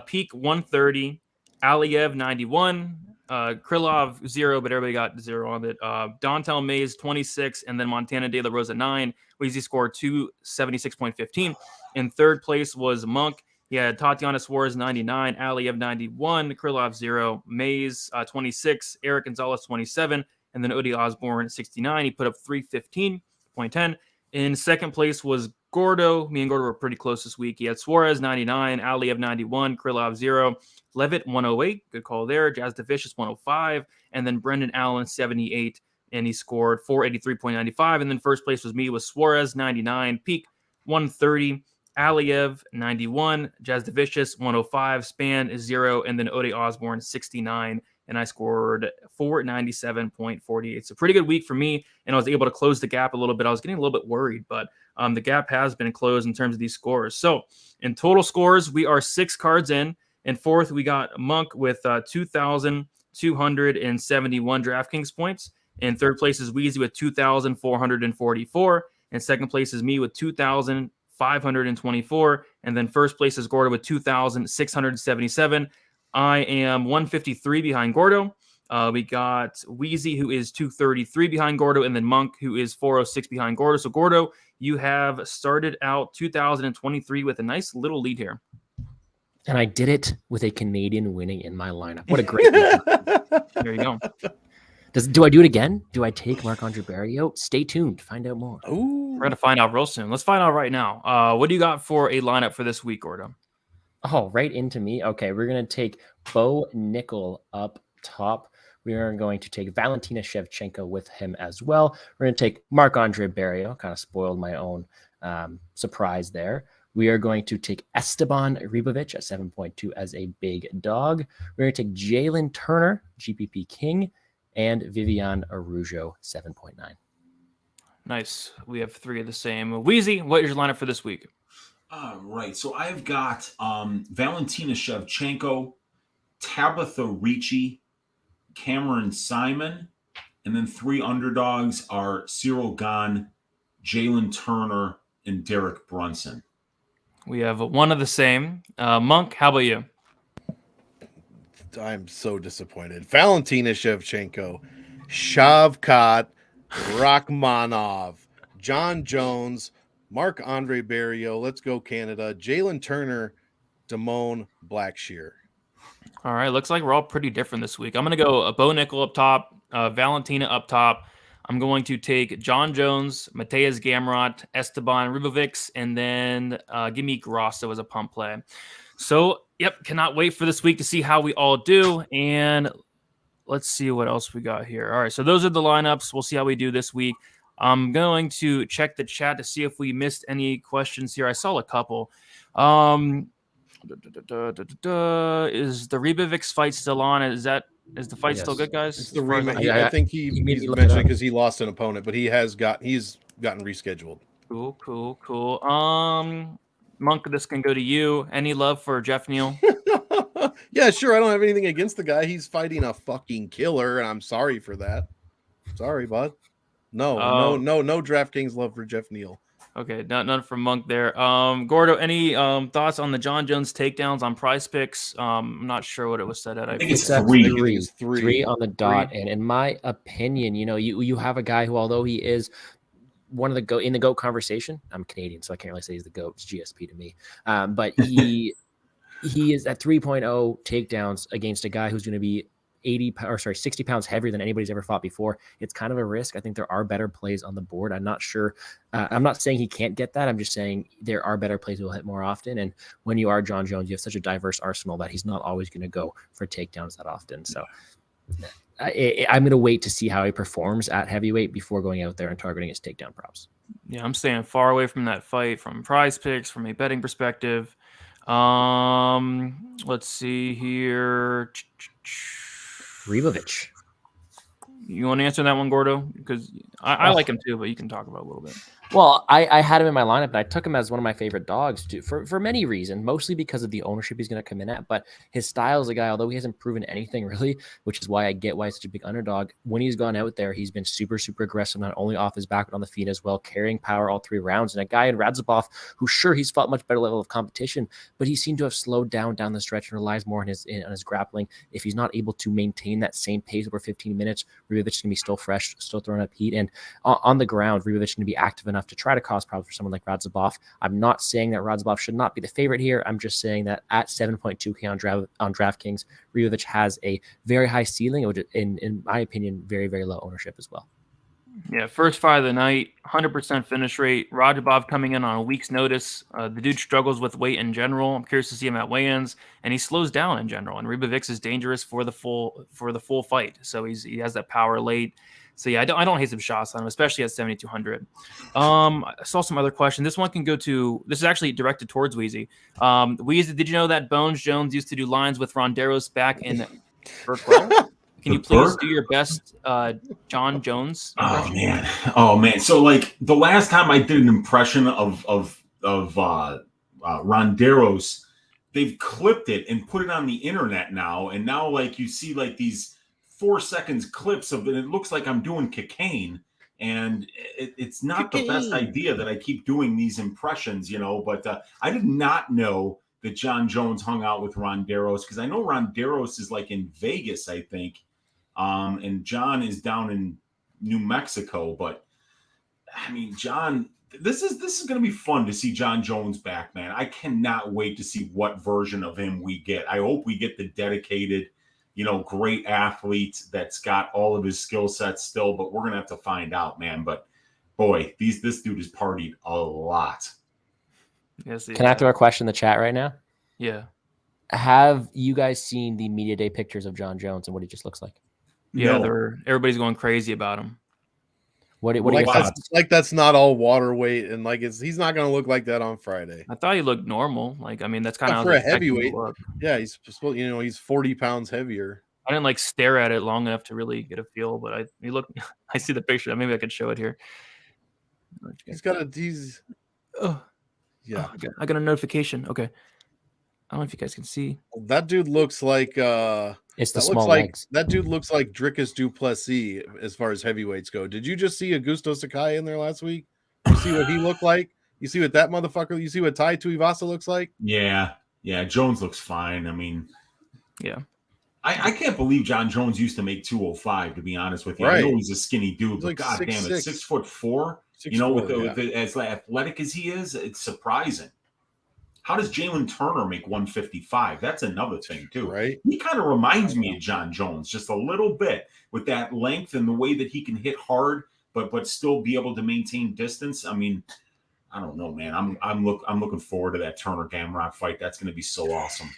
Peak 130, Aliyev 91, Krylov 0, but everybody got 0 on it. Dontel Mays 26, and then Montana De La Rosa 9. Weezy scored 276.15. In third place was Monk. He had Tatiana Suarez 99, Aliyev 91, Krylov 0, Mays 26, Eric Gonzalez 27, and then Odi Osborne 69. He put up 315.10. In second place was Gordo. Me and Gordo were pretty close this week. He had Suarez 99, Aliyev 91, Krylov 0, Levitt 108. Good call there. Jazz DeVicious 105, and then Brendan Allen 78, and he scored 483.95. And then first place was me with Suarez 99, Peak 130. Aliyev 91, Jazz DeVicious 105, Span is 0, and then Ode Osborne 69, and I scored 497.48. So pretty good week for me, and I was able to close the gap a little bit. I was getting a little bit worried, but the gap has been closed in terms of these scores. So in total scores, we are 6 cards in. In fourth, we got Monk with 2,271 DraftKings points. In third place is Weezy with 2,444. In second place is me with 2,524, and then first place is Gordo with 2,677. I am 153 behind Gordo. We got Weezy, who is 233 behind Gordo, and then Monk, who is 406 behind Gordo. So Gordo, you have started out 2023 with a nice little lead here. And I did it with a Canadian winning in my lineup. What a great week. There you go. Do I do it again? Do I take Marc-André Barrios? Stay tuned. Find out more. Ooh. We're going to find out real soon. Let's find out right now. What do you got for a lineup for this week, Gordo? Oh, right into me. Okay, we're going to take Bo Nickal up top. We are going to take Valentina Shevchenko with him as well. We're going to take Marc-André Barrio. Kind of spoiled my own surprise there. We are going to take Esteban Ribovic at 7.2 as a big dog. We're going to take Jalin Turner, GPP King, and Vivian Araujo, 7.9. Nice. We have 3 of the same. Weezy, what is your lineup for this week? Right. So I've got Valentina Shevchenko, Tabitha Ricci, Cameron Simon, and then 3 underdogs are Ciryl Gane, Jalin Turner, and Derek Brunson. We have 1 of the same. Monk, how about you? I'm so disappointed. Valentina Shevchenko, Shavkat, Rakhmonov, Jon Jones, Marc-André Barrio, let's go Canada, Jalin Turner, Damone Blackshear. All right, looks like we're all pretty different this week. I'm going to go a Bo Nickal up top, Valentina up top. I'm going to take Jon Jones, Mateusz Gamrot, Esteban Ribovic, and then give me Grasso as a pump play. So, yep, cannot wait for this week to see how we all do. And let's see what else we got here. All right, so those are the lineups. We'll see how we do this week. I'm going to check the chat to see if we missed any questions here. I saw a couple. Is the Ribovic fight still on? Is the fight still good, guys? It's the rematch. I think he's mentioned because he lost an opponent, but he's gotten rescheduled. Cool. Monk, this can go to you. Any love for Geoff Neal? Yeah, sure. I don't have anything against the guy. He's fighting a fucking killer, and I'm sorry for that. Sorry, bud. No Draftkings love for Geoff Neal. Okay, none from Monk there. Gordo, any thoughts on the Jon Jones takedowns on Prize Picks? I'm not sure what it was set at. I think it's 3. Three on the dot. And in my opinion, you have a guy who, although he is one of the GOAT in the GOAT conversation, I'm Canadian, so I can't really say he's the GOAT. It's GSP to me. But he is at 3.0 takedowns against a guy who's going to be 60 pounds heavier than anybody's ever fought before. It's kind of a risk. I think there are better plays on the board. I'm not sure. I'm not saying he can't get that. I'm just saying there are better plays he'll hit more often. And when you are Jon Jones, you have such a diverse arsenal that he's not always going to go for takedowns that often. So I'm going to wait to see how he performs at heavyweight before going out there and targeting his takedown props. Yeah, I'm staying far away from that fight from Prize Picks, from a betting perspective. Let's see here. Ribovic. You want to answer that one, Gordo? Because I like him too, but you can talk about it a little bit. Well, I had him in my lineup, and I took him as one of my favorite dogs too, for many reasons, mostly because of the ownership he's going to come in at. But his style as a guy, although he hasn't proven anything really, which is why I get why he's such a big underdog. When he's gone out there, he's been super, super aggressive, not only off his back, but on the feet as well, carrying power all 3 rounds. And a guy in Radzhabov, who sure he's fought much better level of competition, but he seemed to have slowed down the stretch and relies more on his grappling. If he's not able to maintain that same pace over 15 minutes, Ribovic is going to be still fresh, still throwing up heat. And on the ground, Ribovic is going to be active enough to try to cause problems for someone like Radzhabov. I'm not saying that Radzhabov should not be the favorite here. I'm just saying that at 7.2K on DraftKings, Ribovic has a very high ceiling, in my opinion, very, very low ownership as well. Yeah, first fight of the night, 100% finish rate. Radzhabov coming in on a week's notice. The dude struggles with weight in general. I'm curious to see him at weigh-ins, and he slows down in general. And Ribovic is dangerous for the full fight. So he has that power late. So yeah, I don't hate some shots on him, especially at 7,200. I saw some other question. This one can go to. This is actually directed towards Weezy. Weezy, did you know that Bones Jones used to do lines with Ronderos back in Burkwell? Can you please do your best Jon Jones impression? Oh man. So like the last time I did an impression of Ronderos, they've clipped it and put it on the internet now, and now like you see like these 4 seconds clips of it. It looks like I'm doing cocaine, and it's not the best idea that I keep doing these impressions, but I did not know that Jon Jones hung out with Ronderos, because I know Ronderos is like in Vegas, I think. And John is down in New Mexico, but I mean, John, this is going to be fun to see Jon Jones back, man. I cannot wait to see what version of him we get. I hope we get the dedicated, great athlete that's got all of his skill sets still, but we're going to have to find out, man. But boy, this dude has partied a lot. Yes. Can I throw a question in the chat right now? Yeah. Have you guys seen the media day pictures of Jon Jones and what he just looks like? Yeah, No. everybody's going crazy about him. What are Like your thoughts? that's not all water weight, and like he's not going to look like that on Friday. I thought he looked normal. Like, I mean, that's kind of how I For was a expecting him to heavyweight, look. yeah, he's 40 pounds heavier. I didn't like stare at it long enough to really get a feel, but he looked. I see the picture. Maybe I could show it here. Yeah. I got a notification. Okay, I don't know if you guys can see. That dude looks like It's the that small looks like legs. that dude looks like Dricus du Plessis as far as heavyweights go. Did you just see Augusto Sakai in there last week? You see what he looked like? You see what that motherfucker? You see what Tai Tuivasa looks like? Yeah. Jones looks fine. I mean, Yeah, I can't believe Jon Jones used to make 205. To be honest with you, Right. I know he's a skinny dude, but Like god damn it, 6'4". 6'4". With yeah. as athletic as he is, it's surprising. How does Jalin Turner make 155? That's another thing too. Right. He kind of reminds me of Jon Jones just a little bit with that length and the way that he can hit hard, but still be able to maintain distance. I mean, I don't know, man. I'm looking forward to that Turner Gamrot fight. That's going to be so awesome.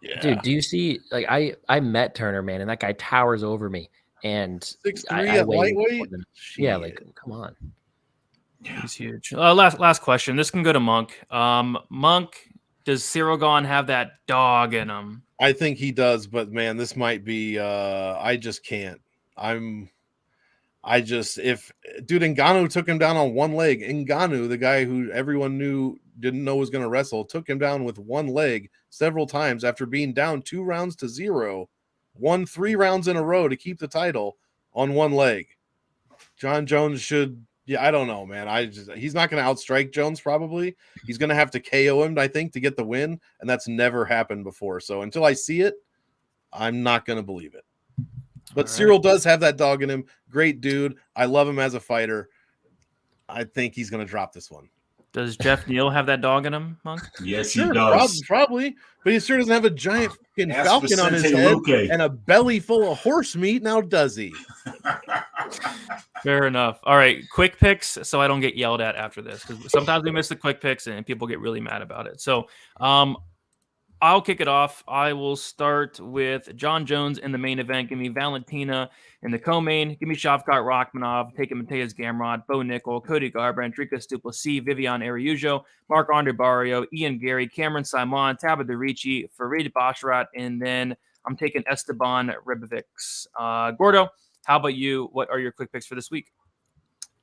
Yeah. Dude, do you see? Like, I met Turner, man, and that guy towers over me. And 6'3" I at weigh lightweight? more than- yeah, like, come on. he's huge. Last question. This can go to Monk. Monk, does Ciryl Gane have that dog in him? I think he does, but man, this might be I just can't. If dude Ngannou took him down on one leg. Ngannou, the guy who everyone didn't know was going to wrestle, took him down with one leg several times after being down 2-0, won 3 rounds in a row to keep the title on one leg. Jon Jones should, I don't know, man. He's not going to outstrike Jones probably. He's going to have to KO him, I think, to get the win, and that's never happened before. So until I see it, I'm not going to believe it. But Ciryl does have that dog in him. Great dude. I love him as a fighter. I think he's going to drop this one. Does Geoff Neal have that dog in him, Monk? Yes, Sure, he does. probably. But he sure doesn't have a giant fucking falcon on his Vicente head Luque. and a belly full of horse meat. Now does he? Fair enough. All right, quick picks, so I don't get yelled at after this, because sometimes we miss the quick picks and people get really mad about it. So, I'll kick it off. I will start with Jon Jones in the main event. Give me Valentina in the co-main. Give me Shavkat Rakhmonov. Taking Mateusz Gamrot, Bo Nickal, Cody Garbrandt, Dricus du Plessis, Viviane Araujo, Marc-André Barrio, Ian Gary, Cameron Simon, Tabitha Ricci, Farid Basharat, and then I'm taking Esteban Ribovics. Gordo, how about you? What are your quick picks for this week?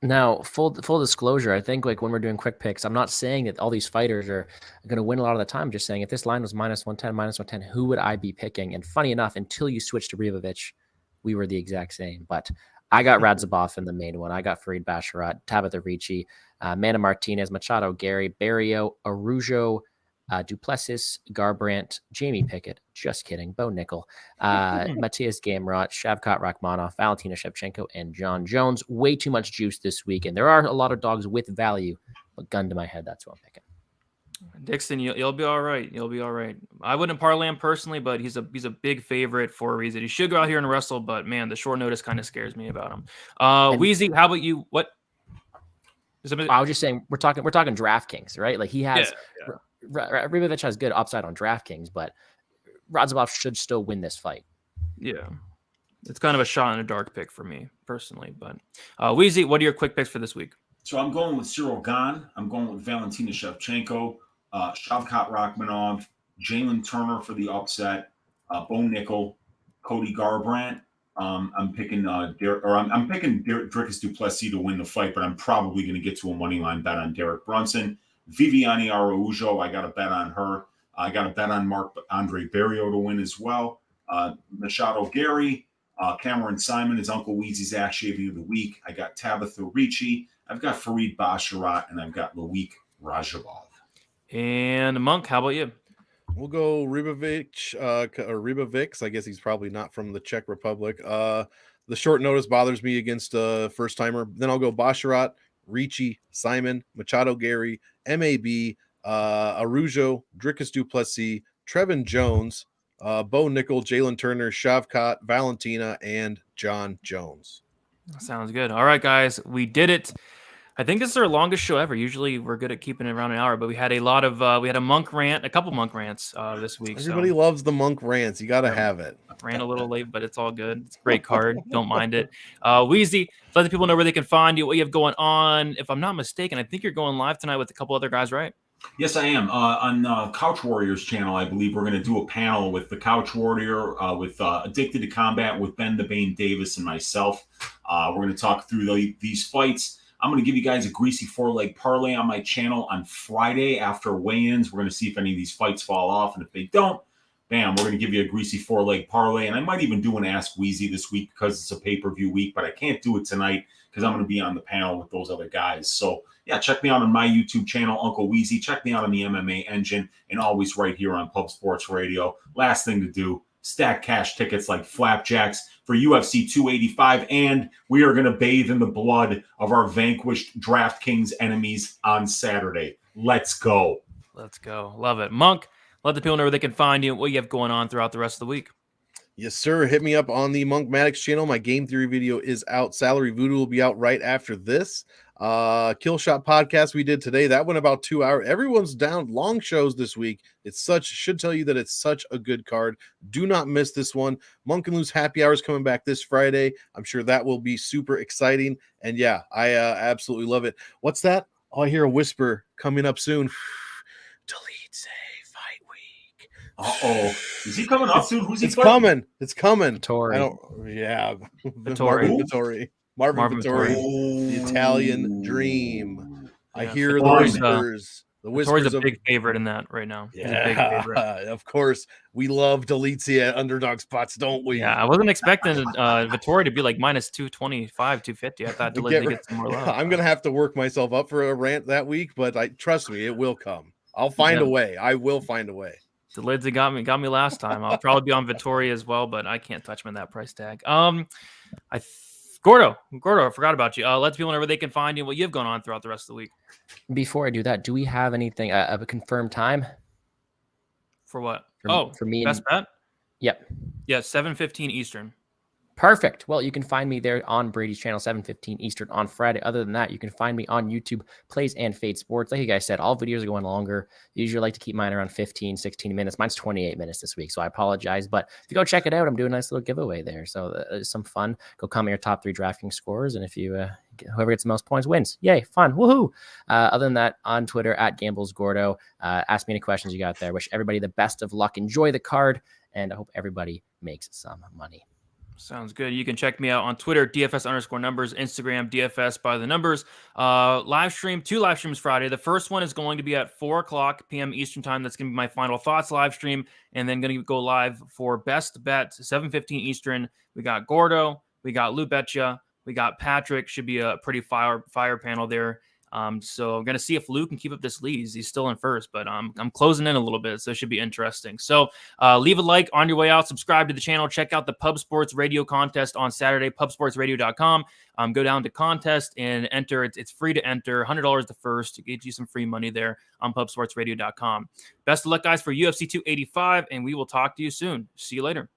Now, full disclosure, I think like when we're doing quick picks, I'm not saying that all these fighters are going to win a lot of the time. I'm just saying if this line was -110, who would I be picking? And funny enough, until you switched to Ribovic, we were the exact same. But I got Radzhabov in the main one. I got Farid Basharat, Tabitha Ricci, Mana Martinez, Machado, Gary, Barrio, Araujo, du Plessis, Garbrandt, Jamie Pickett, just kidding, Bo Nickal, Mateusz Gamrot, Shavkat Rakhmonov, Valentina Shevchenko, and Jon Jones. Way too much juice this week, and there are a lot of dogs with value, but gun to my head, that's who I'm picking. Dixon, you'll be all right. You'll be all right. I wouldn't parlay him personally, but he's a big favorite for a reason. He should go out here and wrestle, but man, the short notice kind of scares me about him. Weezy, how about you? What? I was just saying we're talking DraftKings, right? Like he has. Yeah. Ribovic has good upside on DraftKings, but Radzhabov should still win this fight. Yeah. It's kind of a shot in the dark pick for me personally, but Weezy, what are your quick picks for this week? So I'm going with Ciryl Gane. I'm going with Valentina Shevchenko, Shavkat Rakhmonov, Jalin Turner for the upset, Bo Nickal, Cody Garbrandt. I'm picking Dricus du Plessis to win the fight, but I'm probably going to get to a money line bet on Derek Brunson. Viviane Araujo, I got a bet on her. I got a bet on Marc-André Barrio to win as well. Machado Gary, Cameron Simon is Uncle Weezy's ass shaving of the week. I got Tabitha Ricci. I've got Farid Basharat, and I've got Loic Radzhabov. And Monk, how about you? We'll go Ribovic, or Ribovics. I guess he's probably not from the Czech Republic. The short notice bothers me against a first-timer. Then I'll go Basharat, Ricci, Simon, Machado Gary, MAB, Araujo, Dricus du Plessis, Trevin Jones, Bo Nickal, Jalin Turner, Shavkat, Valentina, and Jon Jones. Sounds good. All right, guys, we did it. I think this is our longest show ever. Usually we're good at keeping it around an hour, but we had a lot of we had a couple monk rants this week. Everybody loves the monk rants. You got to have it. Ran a little late, but it's all good. It's a great card. Don't mind it. Weezy, let the people know where they can find you, what you have going on. If I'm not mistaken, I think you're going live tonight with a couple other guys, right? Yes, I am. On Couch Warriors channel, I believe we're going to do a panel with the Couch Warrior, with Addicted to Combat, with Ben the Bane Davis and myself. We're going to talk through these fights. I'm going to give you guys a greasy 4-leg parlay on my channel on Friday after weigh-ins. We're going to see if any of these fights fall off, and if they don't, bam, we're going to give you a greasy 4-leg parlay. And I might even do an Ask Weezy this week because it's a pay-per-view week, but I can't do it tonight because I'm going to be on the panel with those other guys. So, yeah, check me out on my YouTube channel, Uncle Weezy. Check me out on the MMA Engine, and always right here on Pub Sports Radio. Last thing to do, stack cash tickets like flapjacks for UFC 285, and we are going to bathe in the blood of our vanquished Draftkings enemies on Saturday. Let's go. Let's go. Love it. Monk, let the people know where they can find you, what you have going on throughout the rest of the week. Yes, sir. Hit me up on the Monk Maddox channel. My game theory video is out. Salary Voodoo will be out right after this. Kill Shot podcast we did today, that went about 2 hours. Everyone's down. Long shows this week. Should tell you that it's such a good card. Do not miss this one. Monk and Lose Happy Hours coming back this Friday. I'm sure that will be super exciting. And yeah, I absolutely love it. What's that? Oh, I hear a whisper coming up soon. Delete say fight week. Uh-oh. Is he coming up soon? Who's he fighting? Coming. It's coming. Vittori. Vittori. Marvin Vittori, the Italian Dream. Yeah, I hear the whispers. Vittori's a big favorite in that right now. Yeah, big favorite. Of course. We love Delizia at underdog spots, don't we? Yeah, I wasn't expecting Vittori to be like minus 225, 250. I thought Delizia gets some more love. I'm going to have to work myself up for a rant that week, but trust me, it will come. I'll find a way. I will find a way. Delizia got me last time. I'll probably be on Vittori as well, but I can't touch him in that price tag. Gordo, I forgot about you. Let people know where they can find you, what you have going on throughout the rest of the week. Before I do that, do we have anything, a confirmed time? For what? For me. Best bet? Yep. Yeah, 7:15 Eastern. Perfect. Well, you can find me there on Brady's channel, 7:15 Eastern on Friday. Other than that, you can find me on YouTube, Plays and Fade Sports. Like you guys said, all videos are going longer. Usually like to keep mine around 15, 16 minutes. Mine's 28 minutes this week, so I apologize. But if you go check it out, I'm doing a nice little giveaway there. So it's some fun. Go comment your top 3 DraftKings scores, and if you whoever gets the most points wins. Yay, fun. Woohoo. Other than that, on Twitter, @GamblesGordo. Ask me any questions you got there. Wish everybody the best of luck. Enjoy the card, and I hope everybody makes some money. Sounds good. You can check me out on Twitter, DFS_numbers, Instagram, DFS by the numbers. Live stream, 2 live streams Friday. The first one is going to be at 4:00 p.m. Eastern time. That's going to be my final thoughts live stream. And then going to go live for best bet, 7:15 Eastern. We got Gordo, we got Lou Betcha, we got Patrick. Should be a pretty fire panel there. So I'm going to see if Lou can keep up this lead. He's still in first, but I'm closing in a little bit, so it should be interesting. So leave a like on your way out. Subscribe to the channel. Check out the Pub Sports Radio contest on Saturday, pubsportsradio.com. Go down to contest and enter. It's free to enter. $100 the first to get you some free money there on pubsportsradio.com. Best of luck, guys, for UFC 285, and we will talk to you soon. See you later.